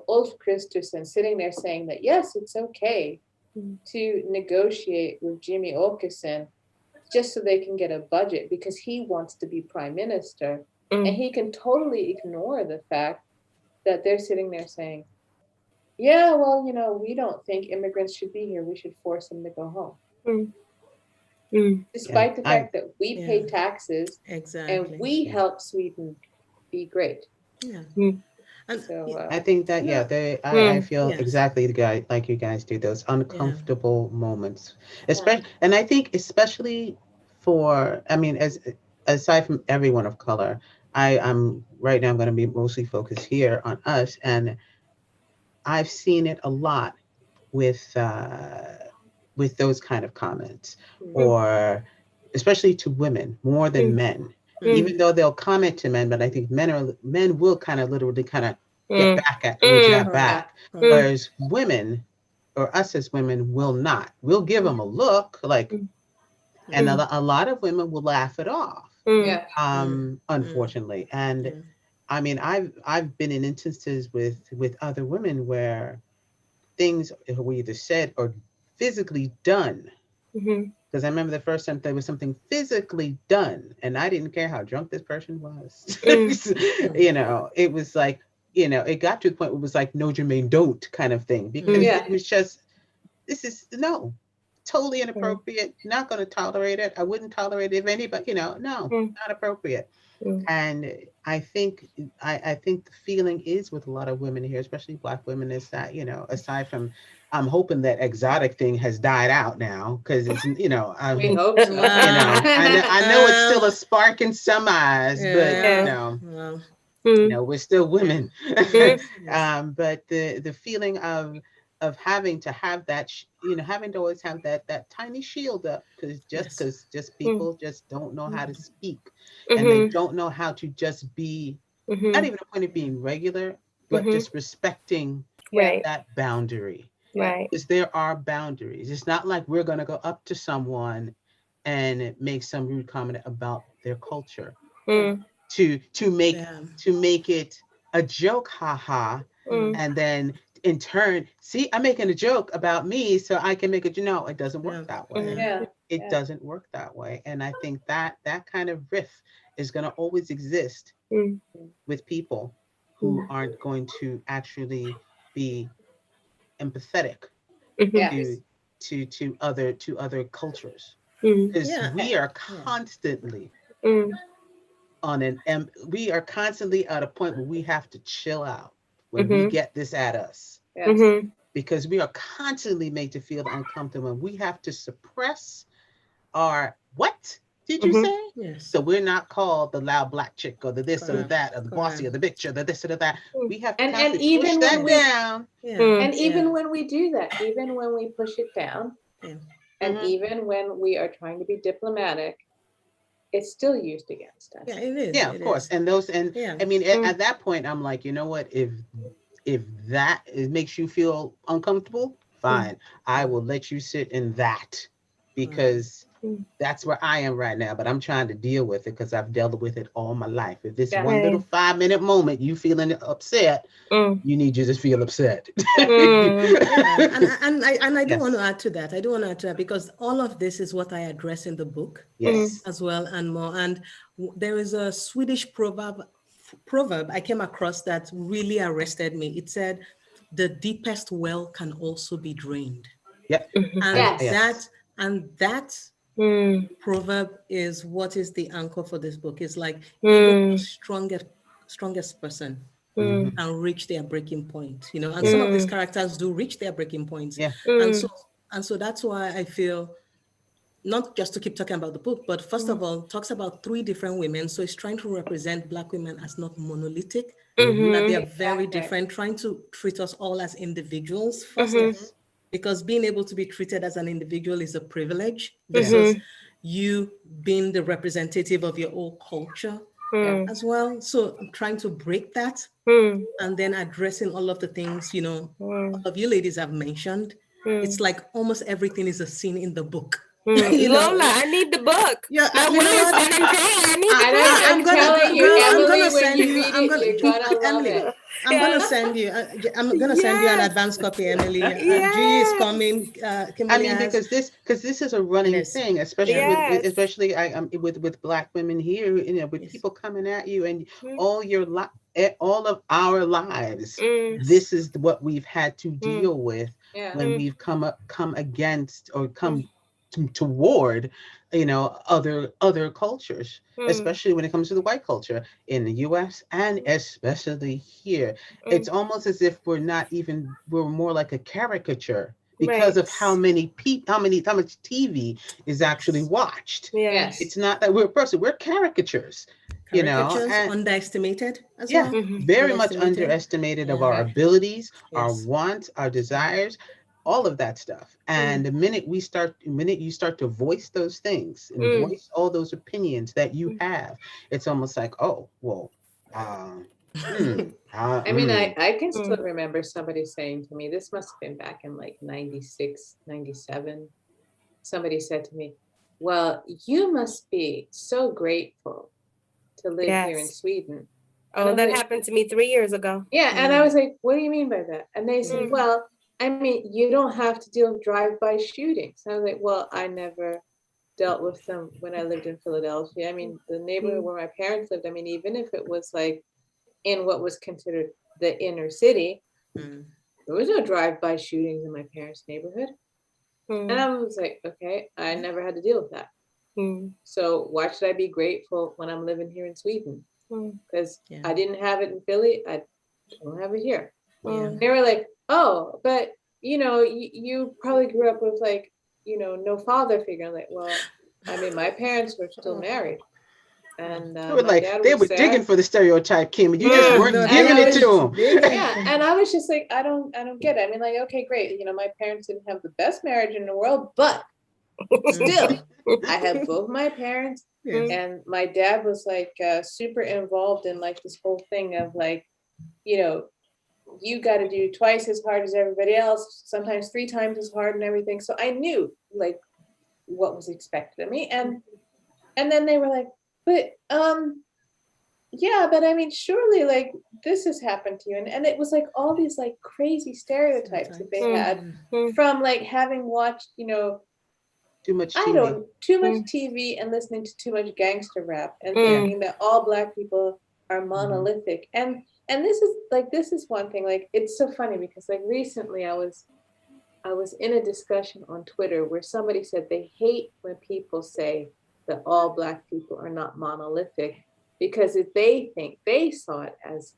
Ulf Kristersson sitting there saying that, yes, it's okay to negotiate with Jimmy Åkesson just so they can get a budget because he wants to be prime minister. And he can totally ignore the fact that they're sitting there saying, yeah, well, we don't think immigrants should be here. We should force them to go home. Despite the fact that we pay taxes and we help Sweden be great. And so I think that I feel exactly like you guys do, those uncomfortable moments, especially, and I think especially for, as aside from everyone of color, I'm right now going to be mostly focused here on us, and I've seen it a lot with those kind of comments, or especially to women more than men. Even though they'll comment to men, but I think men will kind of literally get back at that back. Whereas women, or us as women, will not. We'll give them a look like, and a lot of women will laugh it off. Unfortunately, and I've been in instances with other women where things were either said or physically done. Because I remember the first time there was something physically done, and I didn't care how drunk this person was. It was like, it got to the point where it was like, no, Jermaine, don't kind of thing. Because it was just, this is, no, totally inappropriate. Not going to tolerate it. I wouldn't tolerate it if anybody, no, not appropriate. And I think the feeling is with a lot of women here, especially Black women, is that, aside from, I'm hoping that exotic thing has died out now, because it's, we hope so. I know it's still a spark in some eyes, but we're still women. But the feeling of having to have that, having to always have that tiny shield up, because just people just don't know how to speak, and they don't know how to just be, not even a point of being regular, but just respecting that boundary. Right. Because there are boundaries. It's not like we're going to go up to someone and make some rude comment about their culture to make it a joke, haha, and then in turn, see, I'm making a joke about me, so I can make it. No, it doesn't work that way. It doesn't work that way, and I think that kind of riff is going to always exist with people who aren't going to actually be empathetic to other cultures, because we are constantly we are constantly at a point where we have to chill out when we get this at us. because we are constantly made to feel uncomfortable. And we have to suppress our, what did you say? Yes. So we're not called the loud black chick or the this or the Correct. that or the bossy or the bitch or the this or the that. We have to And constantly even push when that we- down. Yeah. And even when we do that, even when we push it down, and even when we are trying to be diplomatic, it's still used against us. Yeah, it is. Yeah, of course. And those, and Yeah. I mean, at that point, I'm like, you know what? If that makes you feel uncomfortable, fine. I will let you sit in that, because that's where I am right now. But I'm trying to deal with it because I've dealt with it all my life. If this one little 5-minute moment you feeling upset, you need to just feel upset. And I do want to add to that. I do want to add to that because all of this is what I address in the book. Yes. As well and more. And there is a Swedish proverb I came across that really arrested me. It said, "The deepest well can also be drained." Yep. And that proverb is what is the anchor for this book. It's like even the strongest person and reach their breaking point, you know, and some of these characters do reach their breaking points. Yeah. And so that's why I feel, not just to keep talking about the book, but first of all, talks about 3 different women. So it's trying to represent Black women as not monolithic, that they are very different, trying to treat us all as individuals first, because being able to be treated as an individual is a privilege versus you being the representative of your own culture as well. So I'm trying to break that and then addressing all of the things, you know, all of you ladies have mentioned. It's like almost everything is a scene in the book. You know? Lola, I need the book. Yeah, I you know what? I need the book. I'm telling you, Emily, when you read it, you're gonna love it. I'm gonna send you. I'm gonna send you an advance copy, Emily. G is coming. I mean, because this is a running thing, especially with Black women here. You know, with people coming at you and all of our lives. This is what we've had to deal with when we've come against or come toward, you know, other cultures, especially when it comes to the white culture in the US and especially here. It's almost as if we're more like a caricature because of how much TV is actually watched. Yes. It's not that we're caricatures. You know, and underestimated as well. Very much underestimated of our abilities, our wants, our desires, all of that stuff. And the minute you start to voice those things and voice all those opinions that you have, it's almost like, oh, well, I mean, I can still remember somebody saying to me, this must have been back in like 96, 97. Somebody said to me, well, you must be so grateful to live here in Sweden. Oh, that happened to me 3 years ago. Yeah, and I was like, what do you mean by that? And they said, well, I mean, you don't have to deal with drive-by shootings. And I was like, well, I never dealt with them when I lived in Philadelphia. I mean, the neighborhood where my parents lived, I mean, even if it was like in what was considered the inner city, there was no drive-by shootings in my parents' neighborhood. And I was like, okay, I never had to deal with that. So why should I be grateful when I'm living here in Sweden? Because I didn't have it in Philly, I don't have it here. They were like, oh, but you know, you probably grew up with like, you know, no father figure. I'm like, well, I mean, my parents were still married. And they were digging for the stereotype, Kim, and you just weren't giving it to them. Yeah, and I was just like, I don't get it. I mean, like, okay, great. You know, my parents didn't have the best marriage in the world, but still, I had both my parents, and my dad was like super involved in like this whole thing of like, you know, you got to do twice as hard as everybody else, sometimes 3 times as hard and everything. So I knew like what was expected of me, and then they were like, but yeah, but I mean, surely like this has happened to you, and it was like all these like crazy stereotypes that they had from like having watched, you know, too much TV and listening to too much gangster rap and thinking that all Black people are monolithic. And this is one thing, like, it's so funny because like recently I was in a discussion on Twitter where somebody said they hate when people say that all Black people are not monolithic, because if they think they saw it as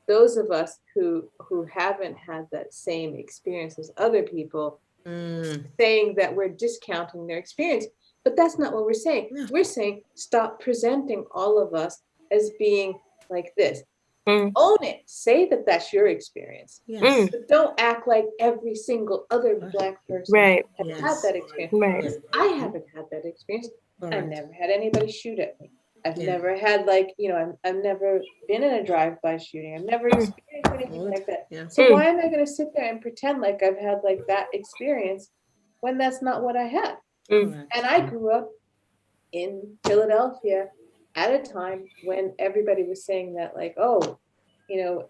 those of us who haven't had that same experience as other people, saying that we're discounting their experience. But that's not what we're saying. Yeah. We're saying stop presenting all of us as being like this. Own it. Say that that's your experience. Yes. But don't act like every single other Black person Right. has Yes. had that experience. Right. Because I haven't had that experience. I've Correct. never had anybody shoot at me. I've Yeah. never had I've never been in a drive-by shooting. I've never experienced anything like that. Yeah. So why am I going to sit there and pretend like I've had like that experience when that's not what I had? Correct. And I grew up in Philadelphia at a time when everybody was saying that, like, oh,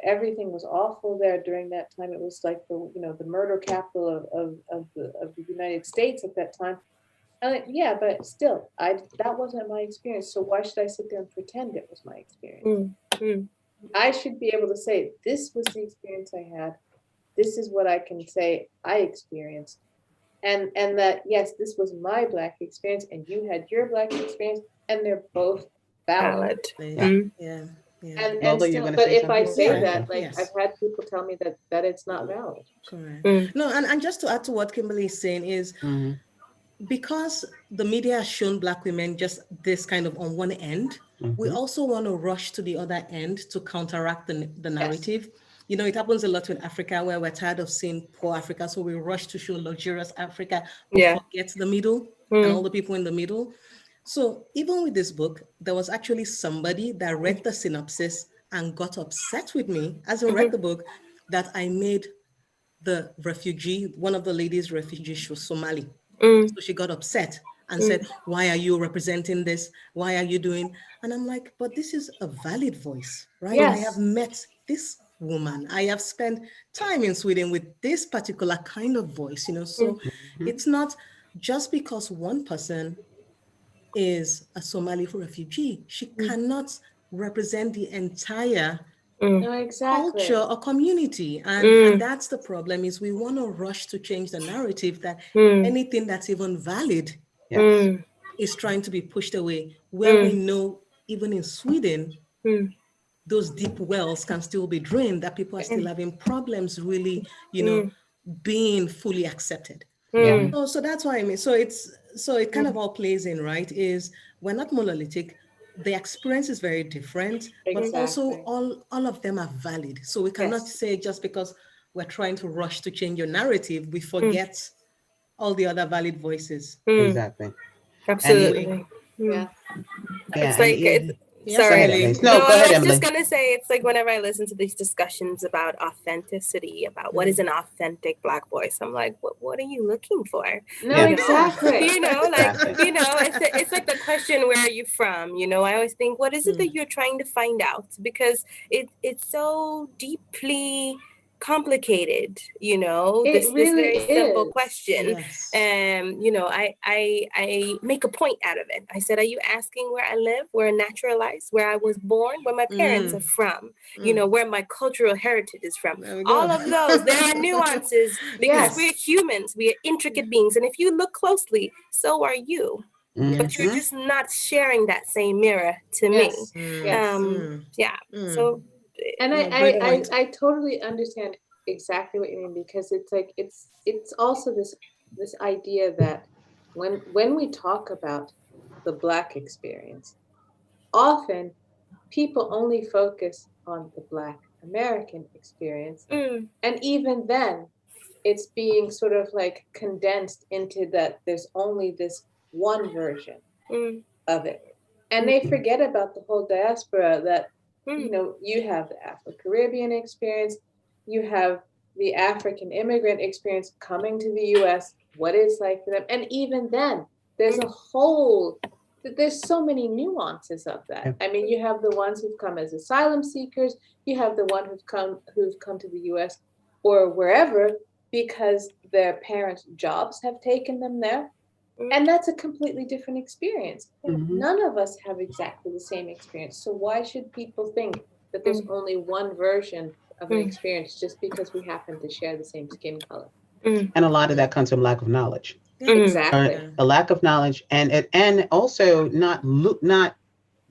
everything was awful there during that time. It was like the murder capital of the United States at that time. I'm like, yeah, but still, that wasn't my experience. So why should I sit there and pretend it was my experience? I should be able to say, this was the experience I had. This is what I can say I experienced. And that, yes, this was my Black experience and you had your Black experience, and they're both valid. Yeah. And Although you're still, gonna but say if I something, say right? that, like, Yes. I've had people tell me that it's not valid. Correct. No, and just to add to what Kimberly is saying is, because the media has shown Black women just this kind of on one end, we also want to rush to the other end to counteract the narrative. It happens a lot in Africa where we're tired of seeing poor Africa, so we rush to show luxurious Africa, but forget the middle and all the people in the middle. So even with this book, there was actually somebody that read the synopsis and got upset with me as I read the book that I made the refugee, one of the ladies' refugees, she was Somali. So she got upset and said, why are you representing this? Why are you doing? And I'm like, but this is a valid voice, right? Yes. I have met this woman. I have spent time in Sweden with this particular kind of voice, so it's not just because one person is a Somali refugee, she cannot represent the entire No, exactly. culture or community. And that's the problem, is we want to rush to change the narrative that anything that's even valid is trying to be pushed away, where we know even in Sweden, those deep wells can still be drained, that people are still having problems really, being fully accepted. So that's why so it kind of all plays in, right? Is we're not monolithic. The experience is very different, but also all of them are valid. So we cannot say just because we're trying to rush to change your narrative, we forget all the other valid voices. Exactly. Absolutely. Yeah. It's Yes, sorry. Emily. No, go ahead, I was Emily. just gonna say, it's like whenever I listen to these discussions about authenticity, about what is an authentic Black voice, I'm like, what are you looking for? No, exactly. It's like the question, where are you from? I always think, what is it that you're trying to find out? Because it's so deeply complicated, this very simple question. Yes. I make a point out of it. I said, are you asking where I live, where I naturalized, where I was born, where my parents are from, where my cultural heritage is from? All of those, there are nuances, because we're humans, we are intricate beings. And if you look closely, so are you. But you're just not sharing that same mirror to me. So, and I totally understand exactly what you mean, because it's like it's also this idea that when we talk about the Black experience, often people only focus on the Black American experience, and even then it's being sort of like condensed into that there's only this one version of it, and they forget about the whole diaspora, that you have the Afro-Caribbean experience, you have the African immigrant experience coming to the US, what it's like for them. And even then, there's so many nuances of that. I mean, you have the ones who've come as asylum seekers, you have the one who've come to the US or wherever because their parents' jobs have taken them there. And that's a completely different experience. None of us have exactly the same experience. So why should people think that there's only one version of an experience just because we happen to share the same skin color? And a lot of that comes from lack of knowledge. Exactly. A lack of knowledge, and also not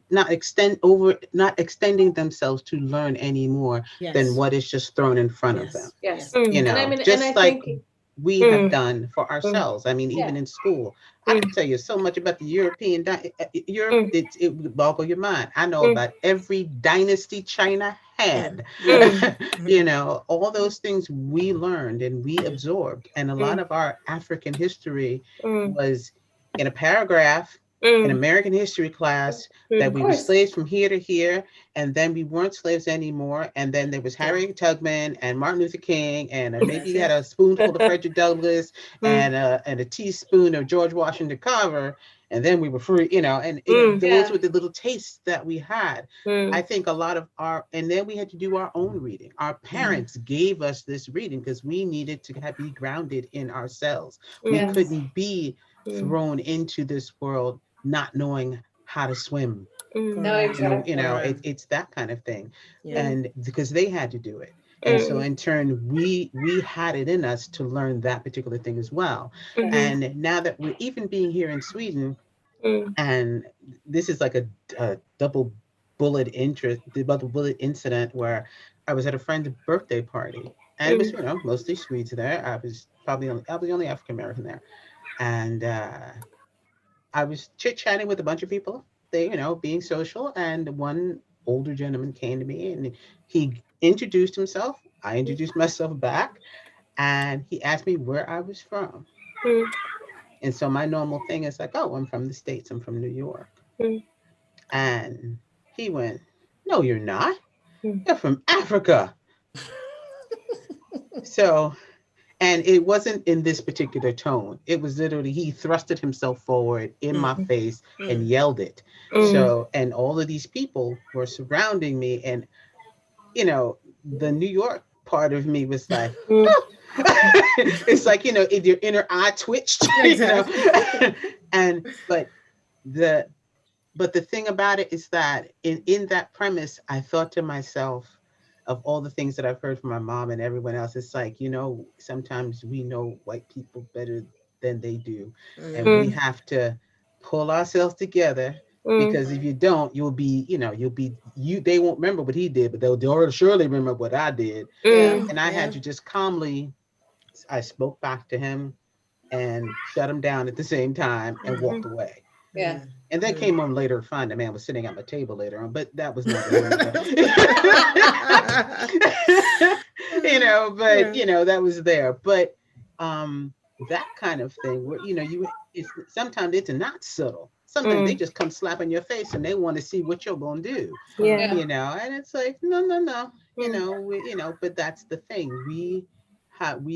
not extending themselves to learn any more than what is just thrown in front of them. Yes. You know, And I mean, just and I like think we have done for ourselves. I mean, even in school, I can tell you so much about the European, Europe, it would boggle your mind. I know about every dynasty China had, you know, all those things we learned and we absorbed. And a lot of our African history was in a paragraph in American history class, that we were slaves from here to here, and then we weren't slaves anymore. And then there was Harriet Tubman and Martin Luther King, and maybe you had a spoonful of Frederick Douglass and a teaspoon of George Washington Carver, and then we were free, you know, and those were the little tastes that we had. I think a lot of and then we had to do our own reading. Our parents gave us this reading because we needed to be grounded in ourselves. We couldn't be thrown into this world not knowing how to swim. No, exactly. You know, it's that kind of thing. And because they had to do it. And so in turn, we had it in us to learn that particular thing as well. And now that we're even being here in Sweden, and this is like a double bullet incident where I was at a friend's birthday party, and it was, you know, mostly Swedes there. I was the only African American there. And I was chit-chatting with a bunch of people, they, you know, being social, and one older gentleman came to me and he introduced himself. I introduced myself back, and he asked me where I was from. And so my normal thing is like, oh, I'm from the States, I'm from New York. And he went, no, you're not. You're from Africa. So, and it wasn't in this particular tone. It was literally, he thrusted himself forward in my face and yelled it. So, and all of these people were surrounding me, and, you know, the New York part of me was like, oh. It's like, you know, your inner eye twitched, you know? And, but the thing about it is that in that premise, I thought to myself, of all the things that I've heard from my mom and everyone else, it's like, you know, sometimes we know white people better than they do. And we have to pull ourselves together, because if you don't, they won't remember what he did, but they'll surely remember what I did. And I had to just calmly, I spoke back to him and shut him down at the same time and walked away. And then came on later to find the man was sitting at my table later on, but that was not you know, but you know, that was there. But that kind of thing where, you know, sometimes it's not subtle. Sometimes they just come slap in your face and they want to see what you're gonna do. You know, and it's like, no, you know, but that's the thing. We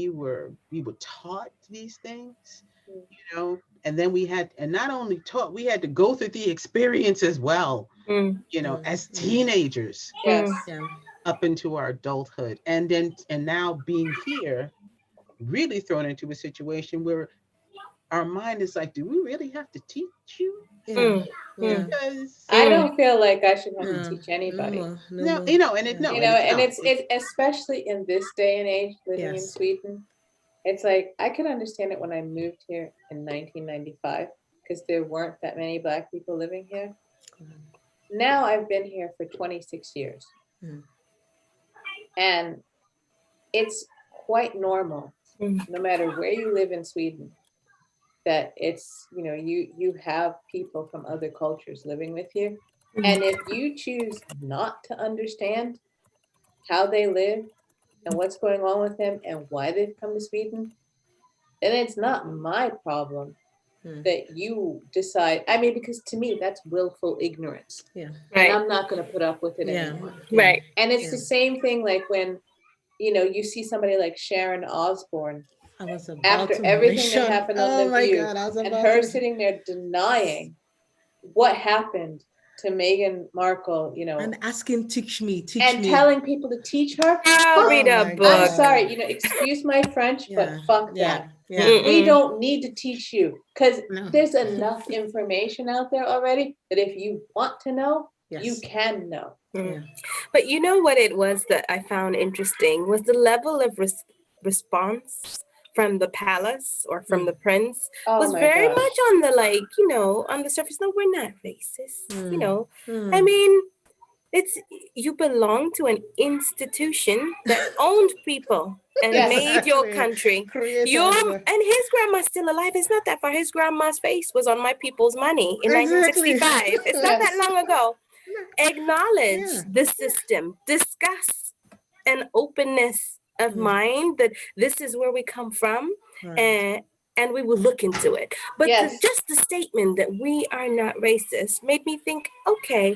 were taught these things, you know, and then and not only taught, we had to go through the experience as well, you know, as teenagers, up into our adulthood. And now being here, really thrown into a situation where our mind is like, do we really have to teach you? Because I don't feel like I should have to teach anybody. No, you know, and it's especially in this day and age, living in Sweden. It's like, I could understand it when I moved here in 1995, because there weren't that many Black people living here. Now I've been here for 26 years. And it's quite normal, no matter where you live in Sweden, that it's, you know, you have people from other cultures living with you. And if you choose not to understand how they live and what's going on with them and why they've come to Sweden, then it's not my problem that you decide. I mean, because to me, that's willful ignorance. And I'm not going to put up with it anymore. And it's the same thing like when, you know, you see somebody like Sharon Osbourne, after everything that happened on The View, and her sitting there denying what happened to Meghan Markle, you know, and asking, teach me, and telling people to teach her. I'll read a book. I'm sorry, you know, excuse my French, but fuck that. We don't need to teach you, because there's enough information out there already that if you want to know, you can know. But you know what it was that I found interesting was the level of response from the palace or from the prince was my very gosh. much on the like, you know, on the surface. No, we're not racist. You know, Mm. I mean, it's you belong to an institution that owned people and Yes. made your Exactly. country. Created And his grandma's still alive. It's not that far. His grandma's face was on my people's money in Exactly. 1965. It's not that Yes. long ago. Acknowledge Yeah. the system. Discuss an openness of mind that this is where we come from, Right. and we will look into it. But Yes. just the statement that we are not racist made me think, okay,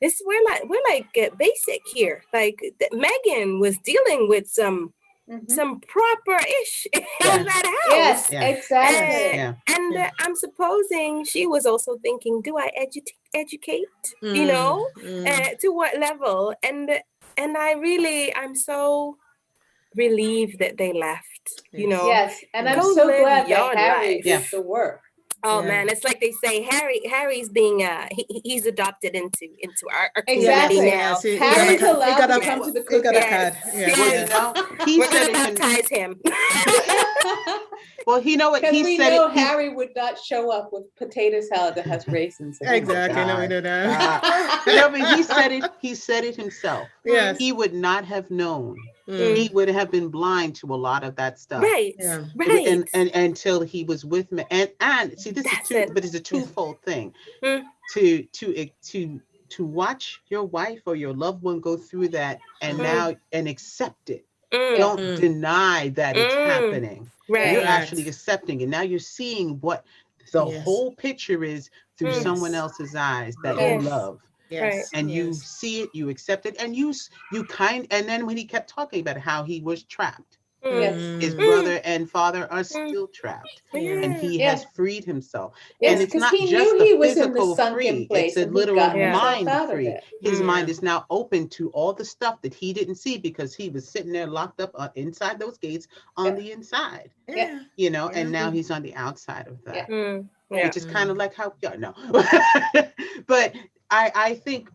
we're like basic here. Like Megan was dealing with some proper-ish in that house. Yes, Yeah. exactly. And I'm supposing she was also thinking, do I educate? You know, to what level? And I'm so relieved that they left. You know. Yes, and I'm Go so live glad your that Harry life. did the work. Oh Yeah. man, it's like they say Harry's being he's adopted into our Exactly. community now. Yes, he Harry's got a- allowed he got to a- come to the he got a cookout. card. Yes. Well, Yes. you know, he We're said gonna it. baptize him. Well, you know what Because he we said. know He, Harry would not show up with potato salad that has raisins in it. Exactly. No, we God. know that. no, but he said it. He said it himself. Yes. He would not have known. Mm. He would have been blind to a lot of that stuff. Right. Yeah. Right. And until he was with me, and see, this That's is two, it. but it's a twofold thing. Mm. To watch your wife or your loved one go through that, and now and accept it. Don't deny that it's happening. Right. You're Right. actually accepting it. Now you're seeing what the Yes. whole picture is through Yes. someone else's eyes that Yes. you love. Yes. And you Yes. see it, you accept it, and and then when he kept talking about how he was trapped, Yes. his brother and father are still trapped, Yeah. and he Yeah. has freed himself. Yes, And it's because not he just knew the he was in the physical sunken free, place, it's a and he literal got himself mind out of free. it. His Yeah. mind is now open to all the stuff that he didn't see because he was sitting there locked up inside those gates on the inside, Yeah. you know, Yeah. and now he's on the outside of that. Yeah. Which is kind of like how, no, but I think,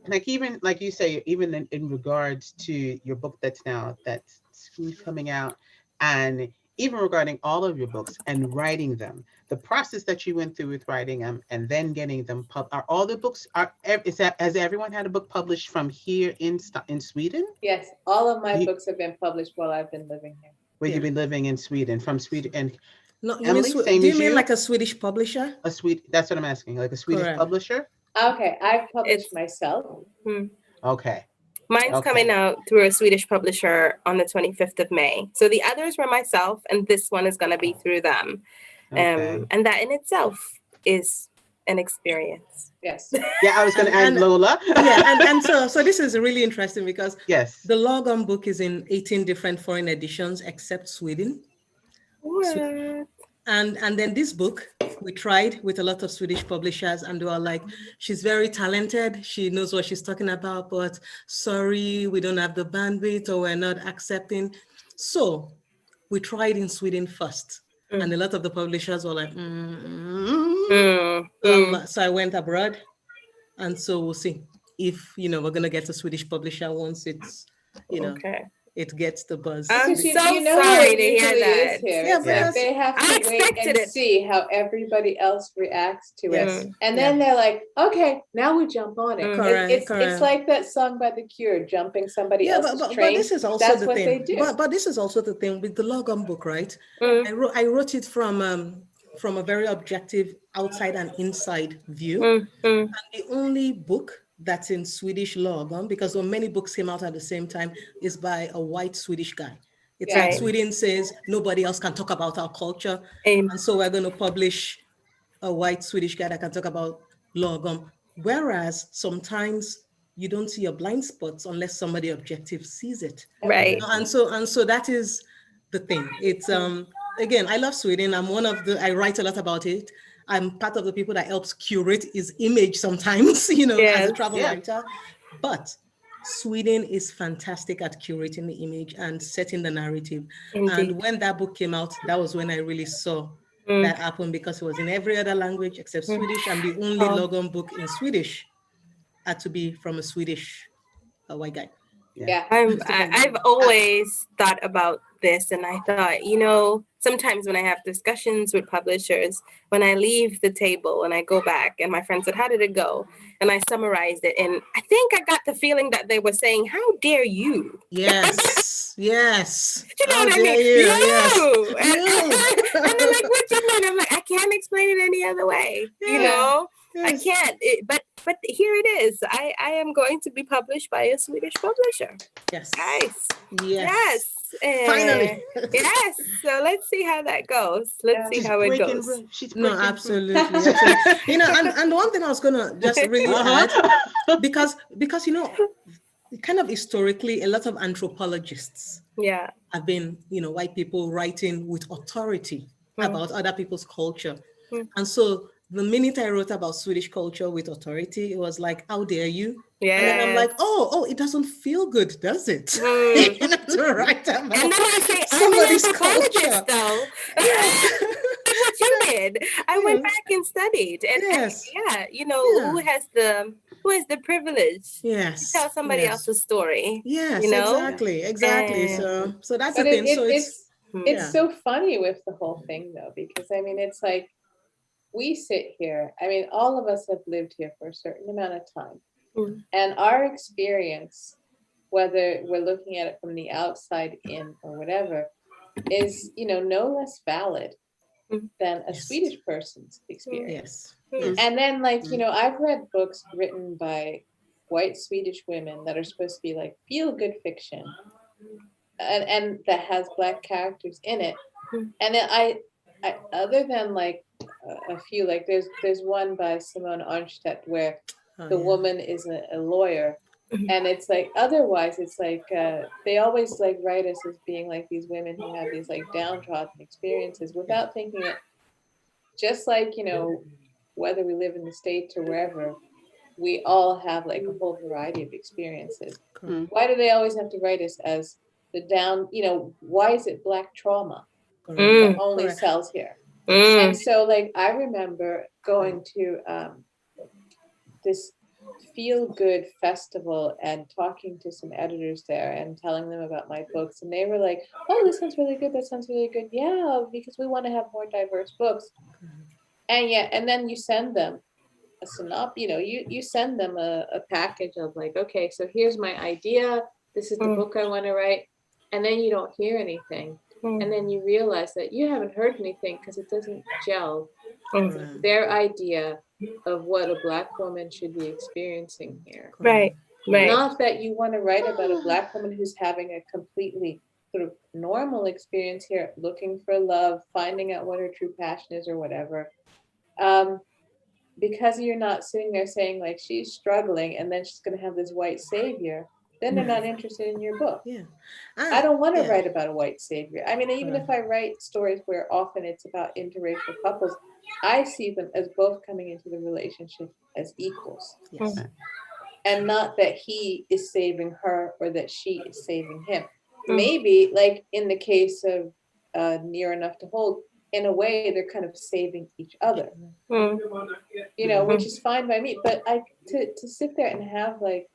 like, even like you say, even in regards to your book that's coming out, and even regarding all of your books and writing them, the process that you went through with writing them and then getting them are all the books has everyone had a book published from here in Sweden? Yes, all of my books have been published while I've been living here. Where you've been living in Sweden, from Sweden, and No, you Emily, mean, same do as you mean you? like a Swedish publisher? That's what I'm asking, like a Swedish Correct. publisher? Okay, I've published myself. Okay. Mine's coming out through a Swedish publisher on the 25th of May. So the others were myself, and this one is going to be through them. Okay. And that in itself is an experience. Yes. Yeah, I was going to add Lola. Yeah, and so this is really interesting because yes, the 𝐒𝐤𝐚 book is in 18 different foreign editions except Sweden. What? And then this book, we tried with a lot of Swedish publishers, and they were like, she's very talented, she knows what she's talking about, but sorry, we don't have the bandwidth, or we're not accepting. So we tried in Sweden first. And a lot of the publishers were like, So I went abroad. And so we'll see if, we're going to get a Swedish publisher once it's, it gets the buzz. I'm Because so you know sorry how to it hear usually that. is here. Yeah, It's like they have I to wait expected and it. see how everybody else reacts to Yes. it. And then they're like, okay, now we jump on it. Correct, It's like that song by The Cure, jumping somebody else's but train. this is also That's the what thing. they do. But this is also the thing with the 𝐒𝐤𝐚 book, right? I wrote it from a very objective outside and inside view. And the only book that's in Swedish 𝐒𝐤𝐚, because so many books came out at the same time, is by a white Swedish guy. It's like Sweden says nobody else can talk about our culture. And so we're going to publish a white Swedish guy that can talk about 𝐒𝐤𝐚. Whereas sometimes you don't see your blind spots unless somebody objective sees it. Right. And so that is the thing. It's again, I love Sweden. I write a lot about it. I'm part of the people that helps curate his image sometimes, as a travel writer. But Sweden is fantastic at curating the image and setting the narrative. Indeed. And when that book came out, that was when I really saw that happen, because it was in every other language except Swedish, and the only 𝐒𝐤𝐚 book in Swedish had to be from a Swedish white guy. Yeah. I've always thought about this, and I thought, sometimes when I have discussions with publishers, when I leave the table and I go back and my friend said, how did it go? And I summarized it. And I think I got the feeling that they were saying, how dare you? Yes. Yes. You know How what I dare mean? you? You. Yes. And they're like, what do you mean? I'm like, I can't explain it any other way. Yeah. I Yes. can't. But here it is. I am going to be published by a Swedish publisher. Yes. Guys. Yes. Yes. Finally. Yes. So let's see how that goes. Let's see She's how it breaking goes. rules. She's No, breaking absolutely. rules. Absolutely. And the one thing I was gonna just really add, because kind of historically, a lot of anthropologists have been, white people writing with authority about other people's culture. And so the minute I wrote about Swedish culture with authority, it was like, how dare you? Yeah. And then I'm like, oh, it doesn't feel good, does it? To write about and then I say, somebody's I'm an anthropologist, culture. though. Yes. What you did. I went back and studied. And, Yes. who has the privilege Yes. to tell somebody else's story? Yes, exactly. And- So that's But the thing. it's so funny with the whole thing, though, because it's like we sit here. All of us have lived here for a certain amount of time, and our experience, whether we're looking at it from the outside in or whatever, is no less valid than a Swedish person's experience. Yes. And then, I've read books written by white Swedish women that are supposed to be like feel-good fiction, and that has Black characters in it. And then I other than like a few, like there's one by Simone Arnstedt where the woman is a lawyer, and it's like otherwise it's like they always like write us as being like these women who have these like downtrodden experiences without thinking that just like whether we live in the States or wherever, we all have like a whole variety of experiences. Why do they always have to write us as the down, why is it Black trauma that only sells here? And so like I remember going to this feel-good festival and talking to some editors there and telling them about my books, and they were like, oh, this sounds really good, that sounds really good, yeah, because we want to have more diverse books. And then you send them a synopsis, you send them a package of like, okay, so here's my idea, this is the book I want to write, and then you don't hear anything. And then you realize that you haven't heard anything because it doesn't gel with their idea of what a Black woman should be experiencing here. Right. Not that you want to write about a Black woman who's having a completely sort of normal experience here, looking for love, finding out what her true passion is or whatever. Because you're not sitting there saying like she's struggling and then she's going to have this white savior, then they're not interested in your book. I don't want to write about a white savior. Even if I write stories where often it's about interracial couples, I see them as both coming into the relationship as equals. Yes. And not that he is saving her or that she is saving him. Maybe like in the case of Near Enough to Hold, in a way they're kind of saving each other, which is fine by me. But to sit there and have like,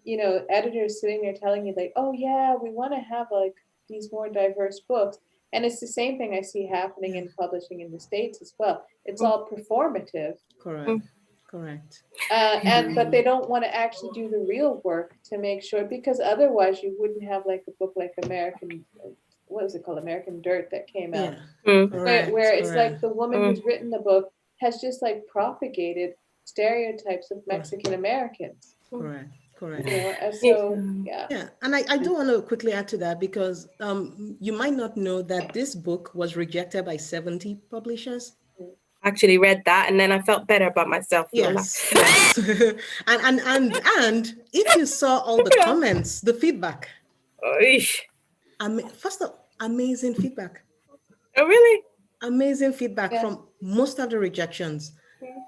editors sitting there telling you like, oh yeah, we want to have like these more diverse books. And it's the same thing I see happening in publishing in the States as well. It's all performative. Correct. But they don't want to actually do the real work to make sure, because otherwise you wouldn't have like a book like American Dirt that came out, where it's like the woman who's written the book has just like propagated stereotypes of Mexican Americans. Correct. And I do want to quickly add to that, because you might not know that this book was rejected by 70 publishers. Actually read that, and then I felt better about myself. Yes. and if you saw all the comments, the feedback. First of all, amazing feedback. Oh, really? Amazing feedback from most of the rejections.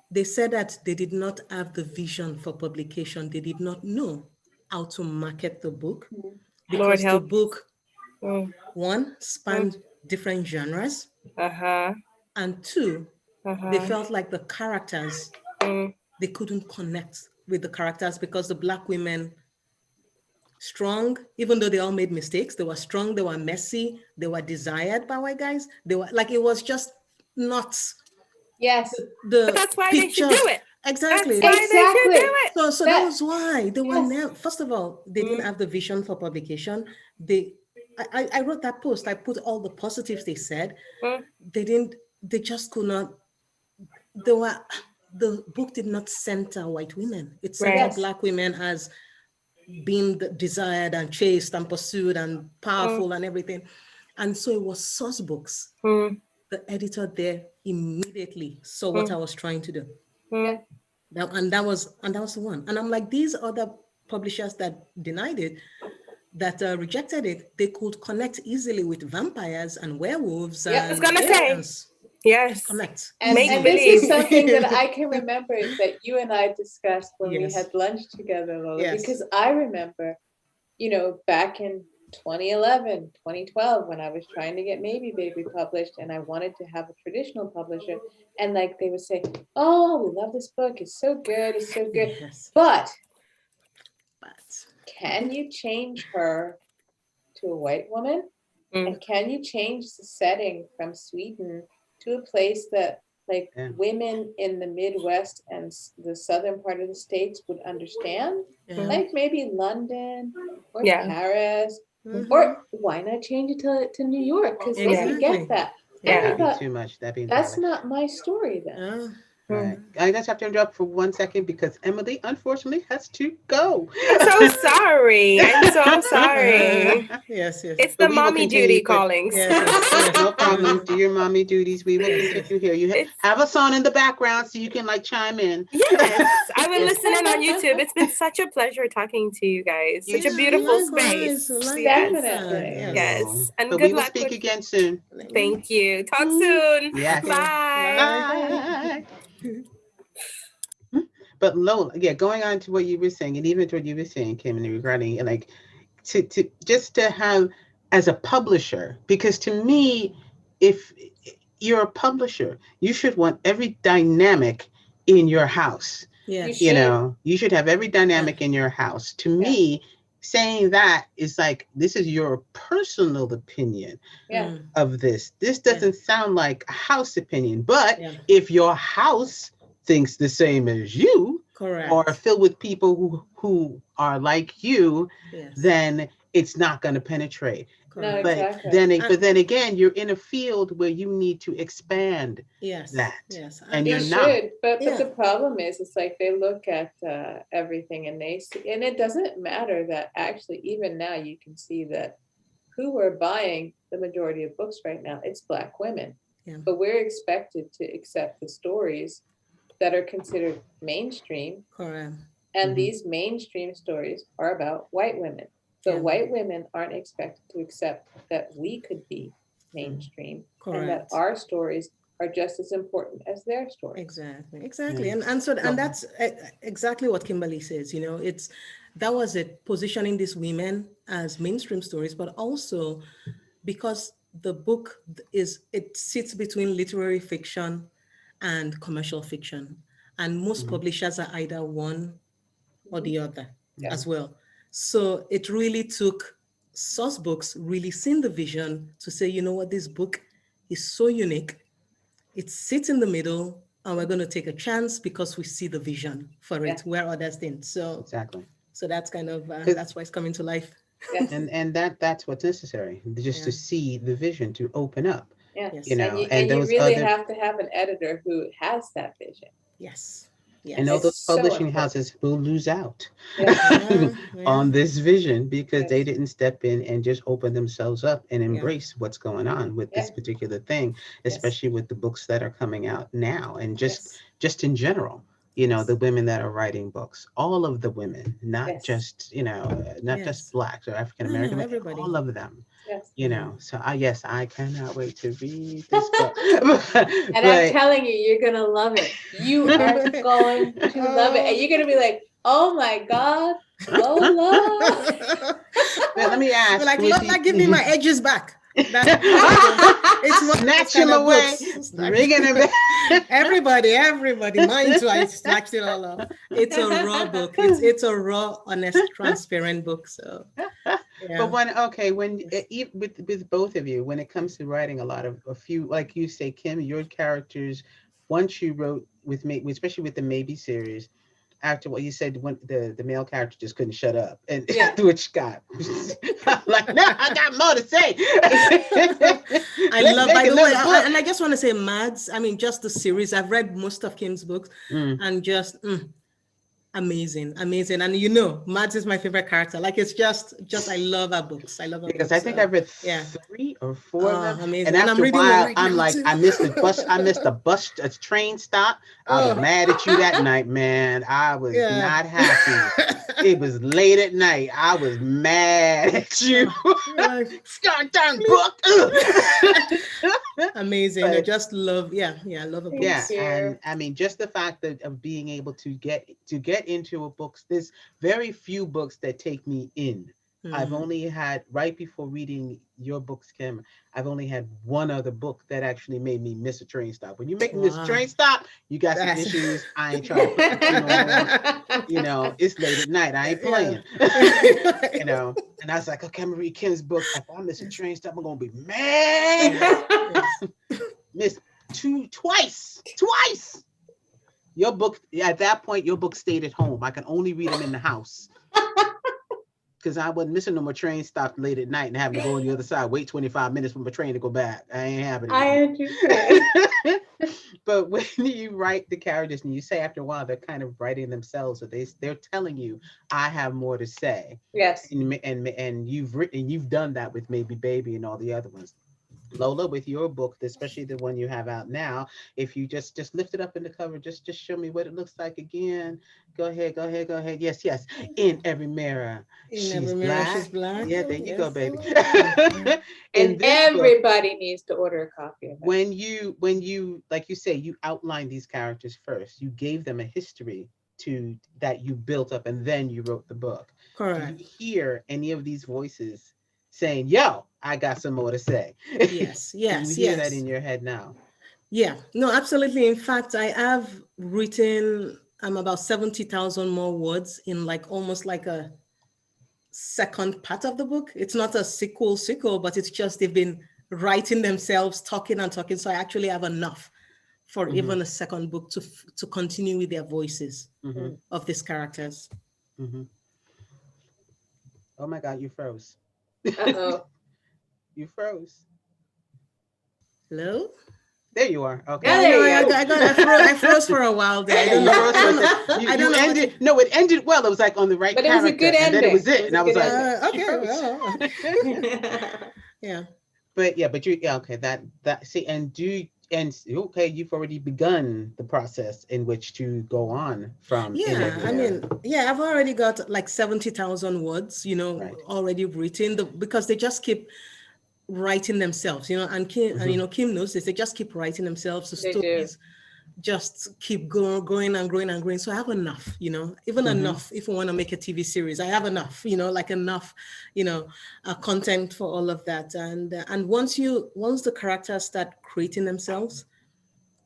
They said that they did not have the vision for publication. They did not know how to market the book, because the book, one, spanned different genres, and two, they felt like the characters, they couldn't connect with the characters because the Black women strong, even though they all made mistakes. They were strong, they were messy, they were desired by white guys. They were like, it was just not Yes. the But that's why they should pictures. do it. Exactly. That's why they should do it. So that was why they were Yes. never, first of all, they didn't have the vision for publication. I wrote that post. I put all the positives they said. They just could not, the book did not center white women. It centered Yes. Black women as being desired and chased and pursued and powerful and everything. And so it was source books. The editor there immediately saw what I was trying to do. And that was the one. And I'm like, these other publishers that denied it, that rejected it, they could connect easily with vampires and werewolves. Yeah, I was and gonna say. aliens. Yes. Connect. And this is something that I can remember that you and I discussed when we had lunch together, Lola, because I remember, you know, back in 2011, 2012, when I was trying to get Maybe Baby published and I wanted to have a traditional publisher, and like they would say, oh, we love this book, it's so good, it's so good. Yes. But can you change her to a white woman? And can you change the setting from Sweden to a place that like women in the Midwest and the southern part of the States would understand? Like maybe London or Paris, or why not change it to New York? Because they can get that. That'd be too much. That'd be that's not my story then. Right. I just have to interrupt for 1 second because Emily, unfortunately, has to go. I'm so sorry. I'm so sorry. Yes. It's the mommy duty callings. Yes. No problem. Do your mommy duties. We will continue here. You have a song in the background so you can like chime in. Yes, I will listen in on YouTube. It's been such a pleasure talking to you guys. Such a beautiful space. Definitely. Yes. And but good we will luck. speak again soon. Thank you. Talk soon. Yes. Bye. Bye. But Lola, going on to what you were saying, and even to what you were saying, Kim, regarding like to just to have as a publisher, because to me, if you're a publisher, you should want every dynamic in your house. Yes. You know, you should have every dynamic in your house. To me, saying that is like, this is your personal opinion of this. This doesn't sound like a house opinion, but if your house thinks the same as you, correct, or filled with people who are like you, then it's not going to penetrate. No, but exactly. but then again, you're in a field where you need to expand that. Yes, and you you're not. should. But the problem is, it's like they look at everything and they see, and it doesn't matter that actually even now you can see that who are buying the majority of books right now, it's Black women. But we're expected to accept the stories that are considered mainstream. Correct. And these mainstream stories are about white women. So white women aren't expected to accept that we could be mainstream and that our stories are just as important as their stories. Exactly. And that's exactly what Kimberly says. You know, that was it, positioning these women as mainstream stories, but also because the book it sits between literary fiction and commercial fiction, and most publishers are either one or the other as well. So it really took source books really seeing the vision to say, you know what, this book is so unique, it sits in the middle, and we're going to take a chance because we see the vision for it where others didn't. So so that's kind of that's why it's coming to life. And that's what's necessary, just to see the vision, to open up. You know, and you really have to have an editor who has that vision. And all those publishing houses will lose out on this vision because they didn't step in and just open themselves up and embrace what's going on with this particular thing, especially with the books that are coming out now, and just in general. You know, the women that are writing books, all of the women, not just, you know, not just Blacks or African American, everybody, all of them. You know, so I cannot wait to read this book. And I'm telling you, you're gonna love it. You are going to love it, and you're gonna be like, "Oh my God, Lola!" Let me ask. Like, give me my edges back. It's one Snatch kind him of away, books. bringing him back. Everybody, mine too. I snatched it all up. It's a raw book. It's a raw, honest, transparent book. So, yeah. But with both of you, when it comes to writing a few, like you say, Kim, your characters, once you wrote with me, especially with the Maybe series, after what you said, when the male character just couldn't shut up, and which got like, no, I got more to say. I love, by the way, and I just want to say, Mads. I mean, just the series. I've read most of Kim's books, and just amazing. And you know, Mads is my favorite character. Like, it's just I love her books. I love her because books. I think I've read 3 or 4 of them. Amazing. And after a while, I'm like, too. I missed the bus, a train stop. I was mad at you that night, man. I was not happy. It was late at night. I was mad at you. Darn book. Amazing. I just love, I love a book. Yeah, and I mean, just the fact of being able to get into a book. There's very few books that take me in. I've only had, right before reading your books, Kim, I've only had one other book that actually made me miss a train stop. When you make me miss a train stop, you got some issues. I ain't trying to put the on. You know, it's late at night. I ain't playing. You know, and I was like, okay, I'm gonna read Kim's book. If I miss a train stop, I'm gonna be mad. Missed twice. Your book, at that point, your book stayed at home. I can only read them in the house. Because I wasn't missing no more train stops late at night and having to go on the other side, wait 25 minutes for my train to go back. I ain't having it. I understand. But when you write the characters and you say after a while, they're kind of writing themselves, or they're telling you, I have more to say. Yes. And you've done that with Maybe Baby and all the other ones. Lola, with your book, especially the one you have out now, if you just lift it up in the cover, just show me what it looks like again. Go ahead. Yes. In every mirror, she's black. Yeah, there you go, baby. And everybody needs to order a copy of it. When you, like you say, you outline these characters first. You gave them a history that you built up, and then you wrote the book. Correct. Do you hear any of these voices saying, yo, I got some more to say? Yes. You hear that in your head now? Yeah, no, absolutely. In fact, I have written about 70,000 more words in almost like a second part of the book. It's not a sequel, but it's just they've been writing themselves, talking. So I actually have enough for even a second book to continue with their voices of these characters. Oh my God, you froze. Uh-oh. You froze. Hello? There you are. Okay. I froze for a while there. I don't know. No, it ended well. It was like on the right character. But it was a good ending. And then it was it. And I was like, okay. Yeah. But you, okay. That see, okay, you've already begun the process in which to go on from. I've already got like 70,000 words, already written because they just keep writing themselves, and Kim, Kim knows this. They just keep writing themselves. The stories just keep growing and growing. So I have enough, even enough if we want to make a TV series. I have enough, enough, content for all of that. And once the characters start creating themselves,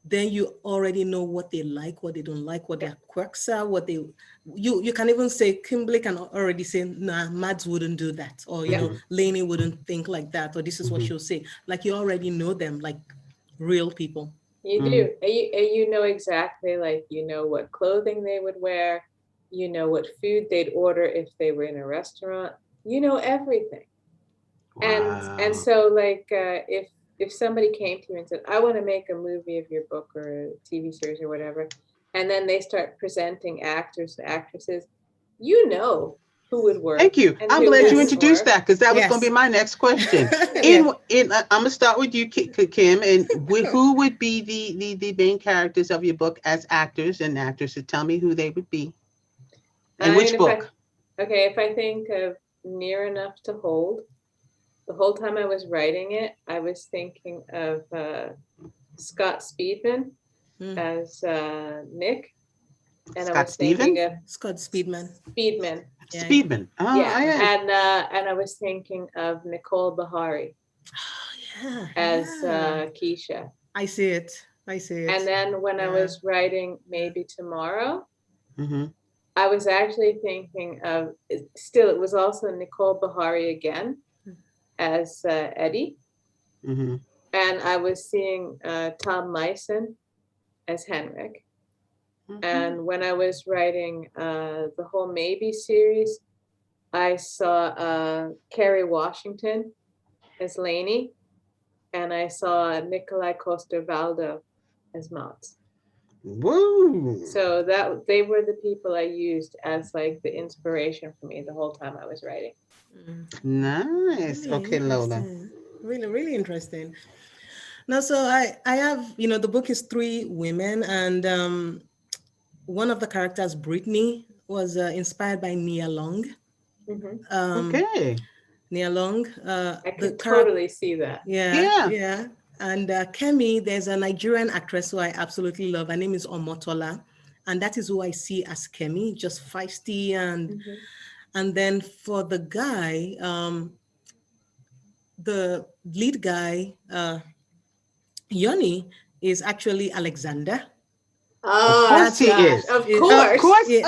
then you already know what they like, what they don't like, what their quirks are, you can even say, Kimberly can already say, nah, Mads wouldn't do that. Or, Lainey wouldn't think like that, or this is what she'll say. Like, you already know them like real people. You do. And you know exactly, what clothing they would wear, what food they'd order if they were in a restaurant, everything. Wow. And so if somebody came to you and said, I want to make a movie of your book or a TV series or whatever, and then they start presenting actors and actresses, who would work. Thank you. I'm glad you introduced that, because that was going to be my next question. I'm going to start with you, Kim, and who would be the main characters of your book as actors and actresses? Tell me who they would be. And which book? If I think of Near Enough to Hold, the whole time I was writing it, I was thinking of Scott Speedman as Nick. And Scott Speedman? Scott Speedman. Speedman. Yeah. Speedman. Oh, yeah. And I was thinking of Nicole Beharie Yeah, as yeah. Keisha. I see it. I see it. And then when I Yeah. was writing Maybe Tomorrow, Mm-hmm. I was actually thinking of, still, it was also Nicole Beharie again as Eddie. Mm-hmm. And I was seeing Tom Meissen as Henrik. Mm-hmm. And when I was writing the whole Maybe series, I saw Kerry Washington as Lainey, and I saw Nikolai Coster-Waldau as Mats. Woo! So that they were the people I used as like the inspiration for me the whole time I was writing. Nice. Really Okay, Lola. interesting. Really, really interesting. Now, so I have, the book is 3 women, and one of the characters, Brittany, was inspired by Nia Long. Okay. Nia Long. I could totally see that. Yeah. Yeah. And Kemi, there's a Nigerian actress who I absolutely love. Her name is Omotola, and that is who I see as Kemi, just feisty and then for the guy, the lead guy, Yoni, is actually Alexander. Of course he is. Of course. Of course he is.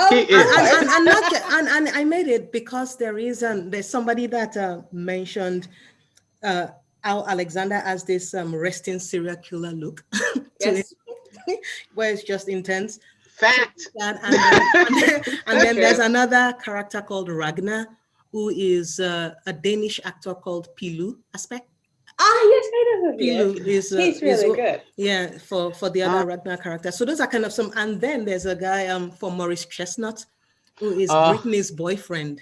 And I made it because there's somebody that mentioned how Alexander has this resting serial killer look to Yes. it, where it's just intense. Fact. And then there's another character called Ragnar, who is a Danish actor called Pilu Aspect. Yes, I know who he Pilu is. is He's really good. Yeah, for the other Ragnar character. So those are kind of some. And then there's a guy for Maurice Chestnut, who is Britney's boyfriend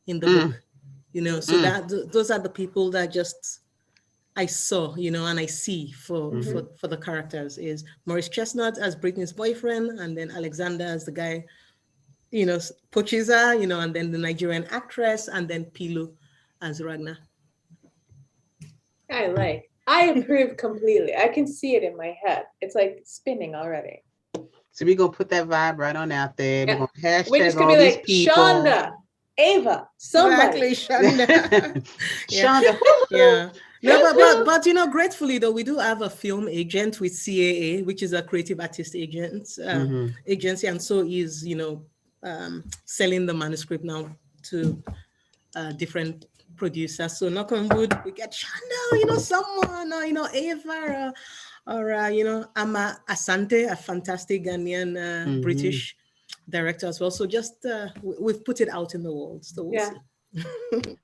in the book. So that those are the people that just I saw, and I see for the characters is Maurice Chestnut as Britney's boyfriend, and then Alexander as the guy, poaches her, and then the Nigerian actress, and then Pilu as Ragnar. I approve completely. I can see it in my head. It's like spinning already. So we're gonna put that vibe right on out there. Yeah. We're gonna hashtag We're just gonna all be these like people. Shonda, Ava, somebody. Exactly, Shonda. Shonda. Yeah. No, but gratefully though, we do have a film agent with CAA, which is a creative artist agency, and so is selling the manuscript now to different producers. So knock on wood, we get Shonda, someone, or Ava, or Ama Asante, a fantastic Ghanaian British director as well. So just we've put it out in the world. So we'll see.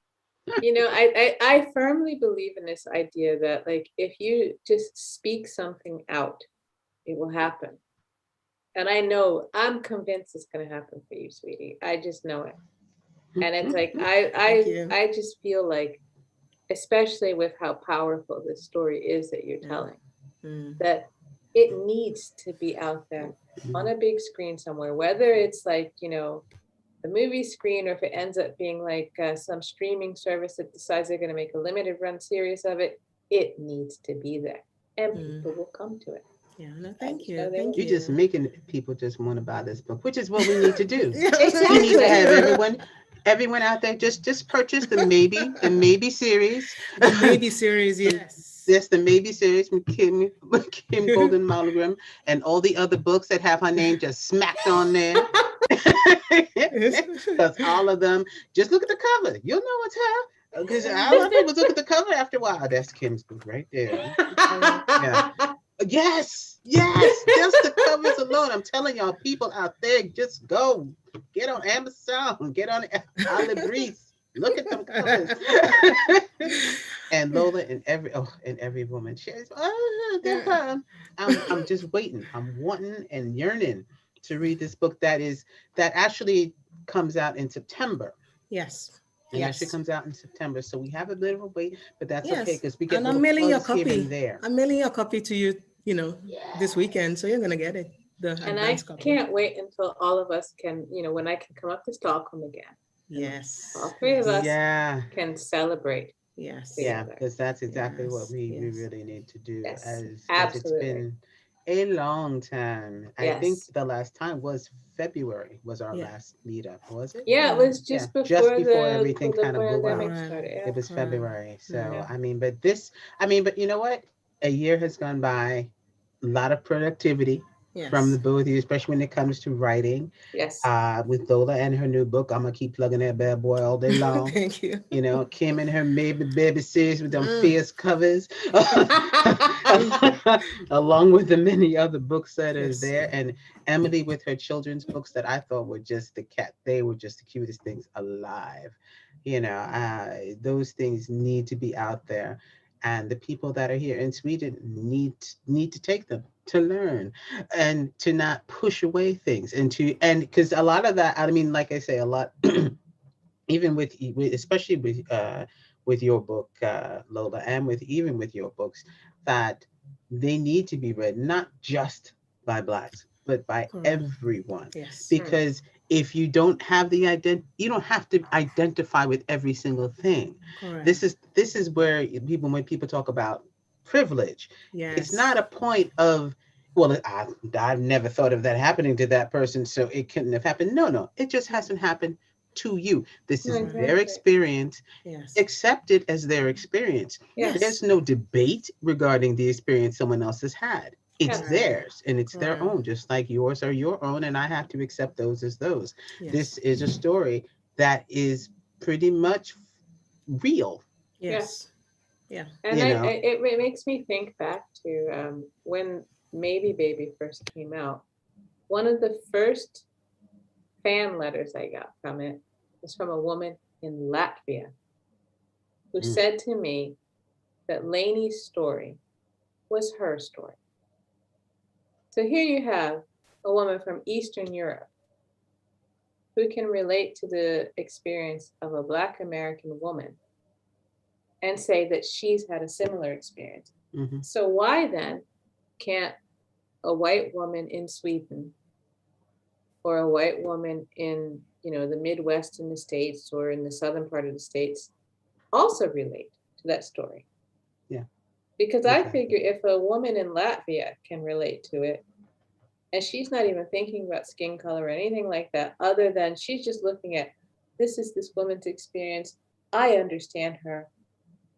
I firmly believe in this idea that like if you just speak something out, it will happen. And I'm convinced it's going to happen for you, sweetie. I just know it. And it's like I just feel like, especially with how powerful this story is that you're telling, that it needs to be out there on a big screen somewhere, whether it's like the movie screen, or if it ends up being like some streaming service that decides they're going to make a limited run series of it. It needs to be there, and people will come to it. Yeah, no, thank you. You're just making people just want to buy this book, which is what we need to do. Exactly. We need to have everyone out there just purchase the Maybe series. The Maybe series, yes. Yes, the Maybe series from Kim Golden Monogram, and all the other books that have her name just smacked on there. Because all of them, just look at the cover. You'll know it's her. Because a lot of people look at the cover after a while. That's Kim's book right there. Yeah. Yes. Just the covers alone. I'm telling y'all, people out there, just go get on Amazon, get on Alibris. Look at them covers. And Lola and every woman shares. I'm just waiting. I'm wanting and yearning to read this book that actually comes out in September. Yes. It actually comes out in September, so we have a little bit, but that's okay because we get and I'm mailing your here copy. and there. I'm mailing your copy to you, this weekend, so you're gonna get it. And I can't wait until all of us can, when I can come up to Stockholm again. Yes. All 3 of us can celebrate. Yes. Yeah, because that's exactly what we really need to do. Yes. As Absolutely. a long time. I think Yes. the last time was February was our Yeah. last meetup, was it? Yeah, it Yeah. was Yeah, just just before before everything the kind of blew out. pandemic Right. started. Yeah. It was Right. February. So, Yeah. I mean, but you know what? A year has gone by, a lot of productivity from the Yes. both of you, especially when it comes to writing. Yes. With Lola and her new book, I'm gonna keep plugging that bad boy all day long. Thank you. You know, Kim and her baby sis with them Mm. fierce covers, along with the many other books that is Yes. there, and Emily with her children's books that I thought were just the cat. They were just the cutest things alive. You know, those things need to be out there, and the people that are here in Sweden need to take them to learn and to not push away things and because a lot of that, I mean, like I say, a lot even especially with your book, Lola, and with your books, that they need to be read not just by blacks but by Correct. everyone, Yes. because if you don't have you don't have to identify with every single thing. Correct. This is where when people talk about privilege, it's Yes. not a point of, well, I've never thought of that happening to that person, so it couldn't have happened. No, it just hasn't happened to you. This is their Exactly. experience. Yes. Accept it as their experience. Yes. There's no debate regarding the experience someone else has had. It's Yes. Correct. theirs and it's their Correct. own, just like yours are your own, and I have to accept those as those. Yes. This is a story that is pretty much real, Yes. Yeah. And you know. it makes me think back to when Maybe Baby first came out. One of the first fan letters I got from it was from a woman in Latvia who Mm, said to me that Lainey's story was her story. So here you have a woman from Eastern Europe who can relate to the experience of a Black American woman and say that she's had a similar experience. mhm. So why then can't a white woman in Sweden or a white woman in, the Midwest in the States or in the southern part of the States also relate to that story? Yeah, Because I exactly. figure if a woman in Latvia can relate to it, and she's not even thinking about skin color or anything like that, other than she's just looking at, this is this woman's experience. I understand her.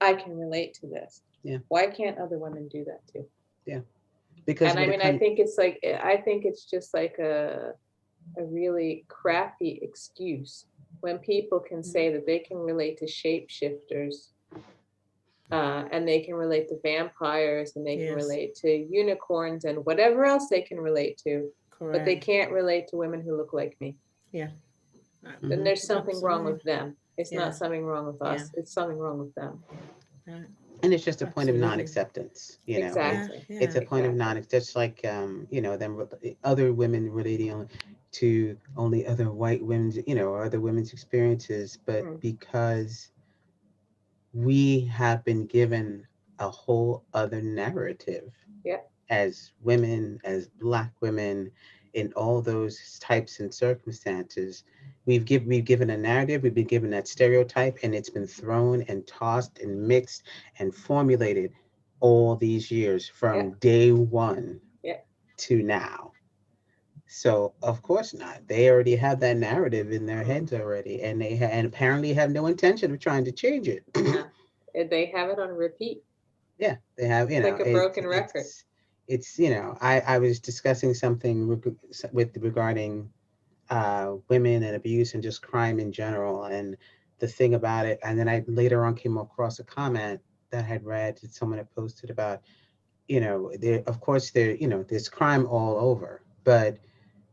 I can relate to this. Yeah, Why can't other women do that too? yeah. Because And I when it mean, I comes, think it's just like a really crappy excuse when people can say that they can relate to shapeshifters, and they can relate to vampires, and they can Yes. relate to unicorns and whatever else they can relate to, but they Correct. can't relate to women who look like me. Yeah. Then there's something wrong Absolutely. with them. It's Yeah. not something wrong with Yeah. us. It's something wrong with them. Right. and it's just a point of Absolutely. non-acceptance, Yeah. Exactly. it's Yeah. a point of Exactly. just like other women relating to only other white women's, or other women's experiences, but Mm. because we have been given a whole other narrative Yeah. as women, as Black women, in all those types and circumstances. We've given a narrative, we've been given that stereotype, and it's been thrown and tossed and mixed and formulated all these years Yeah. from day one Yeah. to now. So of course not. They already have that narrative in their heads already, and and apparently have no intention of trying to change it. Yeah. They have it on repeat. Yeah, they have. It's like a broken record. It's I was discussing something regarding women and abuse and just crime in general, and the thing about it. And then I later on came across a comment that I had read that someone had posted about, there, of course, there's crime all over, but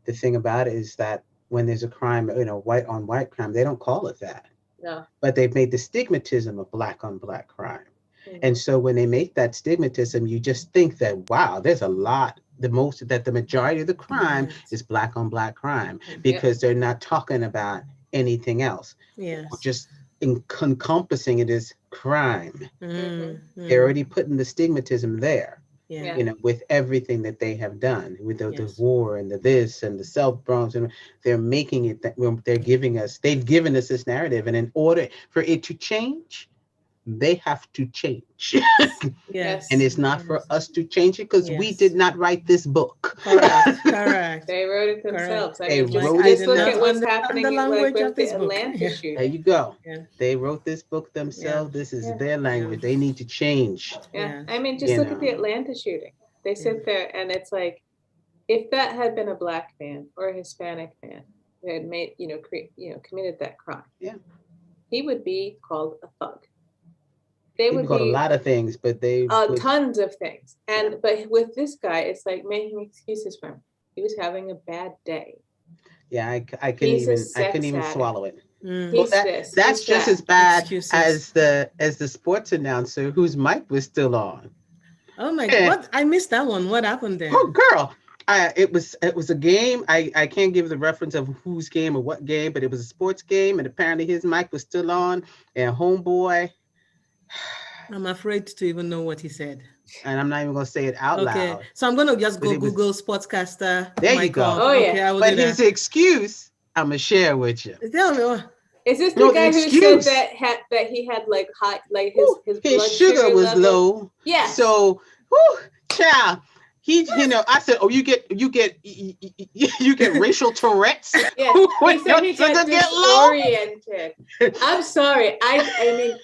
the thing about it is that when there's a crime, white on white crime, they don't call it that, No. but they've made the stigmatism of black on black crime. And Mhm. so when they make that stigmatism, you just think that, wow, there's a lot, the majority of the crime Right. is black on black crime, Yep. because they're not talking about anything else, or Yes. just encompassing it as crime. Mm. They're Mm. already putting the stigmatism there, Yeah. Yeah. with everything that they have done, with the Yes. war and the this and the self bronze, and they're making it that they've given us this narrative, and in order for it to change, they have to change. Yes. And it's not for us to change it because we Yes. did not write this book. Correct. Correct. They wrote it themselves. I They mean, just, wrote it just look at themselves. what's happening the language like of with the this book. Atlanta Yeah. There shooting. you go. Yeah. They wrote this book themselves. This is Yeah. their language. They need to change. Yeah. Yes. I mean, just You look know. at the Atlanta shooting. They sit there and it's like, if that had been a Black man or a Hispanic man who had made, committed that crime, Yeah. he would be called a thug. They He would called a be lot of things, but they would, tons of things. And but with this guy, it's like making excuses for him. He was having a bad day. yeah, I couldn't He's a even sex swallow it. Mm. Well, He's this. that's he's just that. as bad Excuses. as the sports announcer whose mic was still on. Oh my Yeah. God. I missed that one. What happened there? Oh, girl. It was a game. I can't give the reference of whose game or what game, but it was a sports game, and apparently his mic was still on. And homeboy, I'm afraid to even know what he said. and I'm not even gonna say it out Okay. loud. So I'm going to just But go it was- Google sportscaster. There you mic go. off. Oh, Okay, yeah. I will But do that. his excuse, I'm gonna share with you. Tell me what. Is this the No, the guy who excuse. said that he had like high, like Ooh, his his blood sugar was level? low. Yeah. So, child, I said, oh, you get racial Tourette's. Yeah. When He said he your sugar got get low. disoriented. I'm sorry. I mean,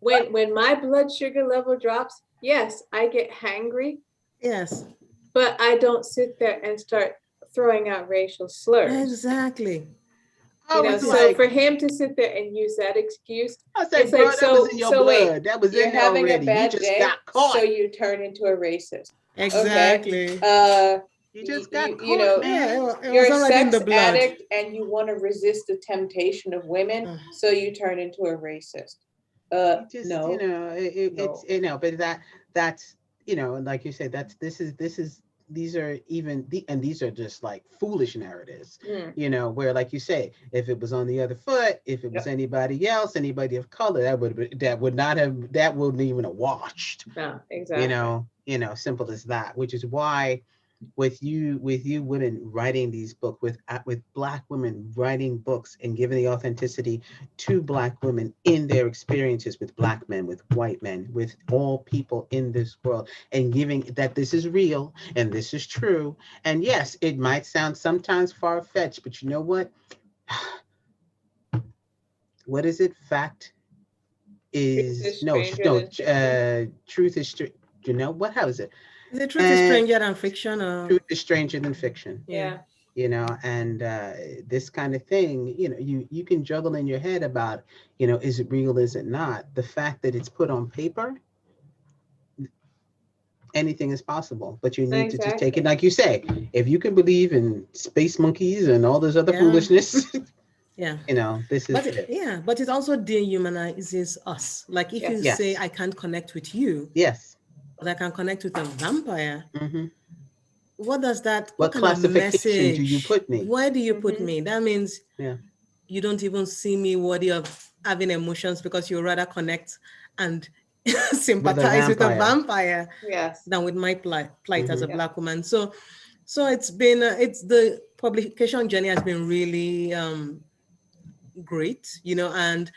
when my blood sugar level drops, yes, I get hangry, Yes. but I don't sit there and start throwing out racial slurs. Exactly. I was So like, for him to sit there and use that excuse, I said, it's bro, like, that was in your so wait, blood. That was you're in there having a already. You bad just day, got caught. so you turn into a racist. Exactly. You just got caught, you know, man. Yeah, it You're was a already in sex the blood. addict and you want to resist the temptation of women, so you turn into a racist. You just, No. it's but that's like you said, these are these are just like foolish narratives, where, like you say, if it was on the other foot, if it was anybody else, anybody of color, that wouldn't even have watched. No, exactly. Simple as that. Which is why with you women writing these books, with Black women writing books and giving the authenticity to Black women in their experiences with Black men, with white men, with all people in this world, and giving that this is real and this is true. And yes, it might sound sometimes far-fetched, but you know what? What is it? Fact is truth is what? How is it? The truth is stranger than fiction. Truth is stranger than fiction. Yeah. And this kind of thing, you can juggle in your head about, is it real, is it not? The fact that it's put on paper, anything is possible, but you need to just take it, like you say, if you can believe in space monkeys and all this other foolishness. Yeah. This is it. Yeah, but it also dehumanizes us. Like if you say, I can't connect with you. Yes. But I can connect with a vampire. Mm-hmm. What does that, what kind classification of message do you put me? Where do you put me? That means you don't even see me worthy of having emotions, because you rather connect and sympathize with a vampire than with my plight as a Black woman. So it's been, the publication journey has been really great, and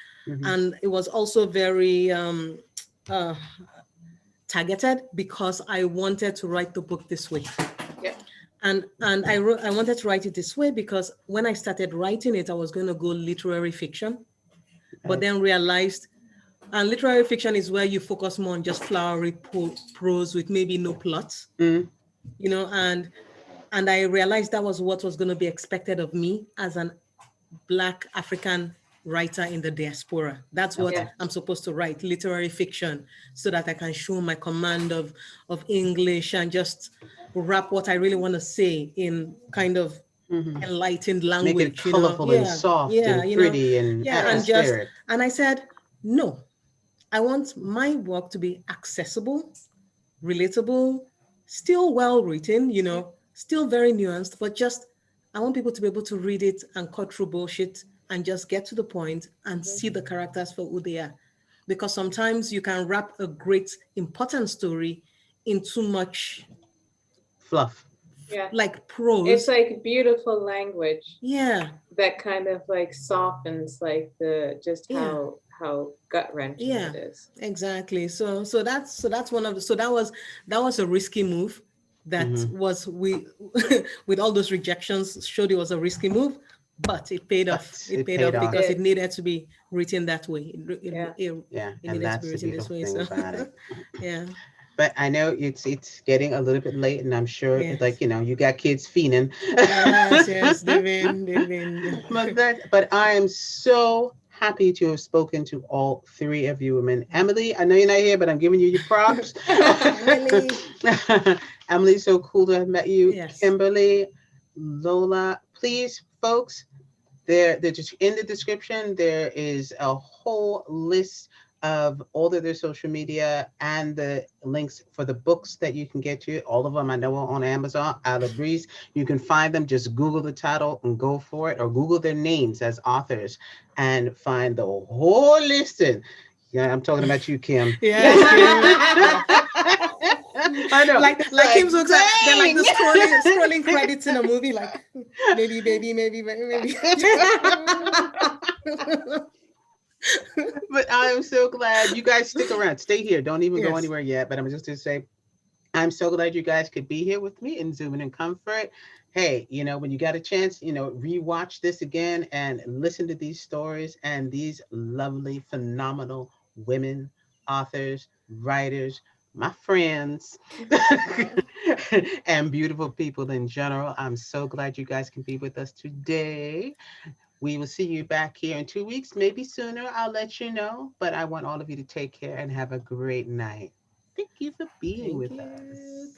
it was also very targeted, because I wanted to write the book this way. Yeah. And I wanted to write it this way because when I started writing it, I was going to go literary fiction, but then realized, and literary fiction is where you focus more on just flowery prose with maybe no plot, and I realized that was what was going to be expected of me as an Black African writer in the diaspora. That's what I'm supposed to write, literary fiction, so that I can show my command of English and just wrap what I really want to say in kind of enlightened language. Make it colorful and soft and pretty and atmospheric. And I said, no, I want my work to be accessible, relatable, still well written, still very nuanced, but just I want people to be able to read it and cut through bullshit and just get to the point and see the characters for who they are. Because sometimes you can wrap a great, important story in too much fluff. Yeah. Like prose. It's like beautiful language. Yeah. That kind of like softens like how how gut wrenching Yeah. it is. Exactly. So that's one of the, so that was a risky move. That Mhm. was we with all those rejections showed it was a risky move, but it paid off. But It it paid paid off off. because it Did. needed to be written that way. Yeah. Yeah, It and needed to be that's the written this beautiful way. thing So about it. yeah. But I know it's getting a little bit late, and I'm sure, Yes. like, you got kids fiending. Yes, yes, they've been. But I am so happy to have spoken to all three of you women. Emily, I know you're not here, but I'm giving you your props. Emily. Emily, so cool to have met you. Yes. Kimberly, Lola, please, folks, they're just in the description. There is a whole list of all of their social media and the links for the books that you can get to. All of them I know are on Amazon. Ala Breeze. You can find them. Just Google the title and go for it, or Google their names as authors and find the whole listing. Yeah, I'm talking about you, Kim. Yes, Kim. I know. Like It's Kim's books are, they're like the dang. scrolling credits in a movie, like maybe, maybe. But I am so glad you guys stick around. Stay here. Don't even go Yes. anywhere yet. But I'm just going to say, I'm so glad you guys could be here with me in Zooming in Comfort. Hey, when you got a chance, rewatch this again and listen to these stories and these lovely, phenomenal women, authors, writers, my friends, and beautiful people in general. I'm so glad you guys can be with us today. We will see you back here in 2 weeks, maybe sooner. I'll let you know. But I want all of you to take care and have a great night. Thank you for being Thank with you. us. Thank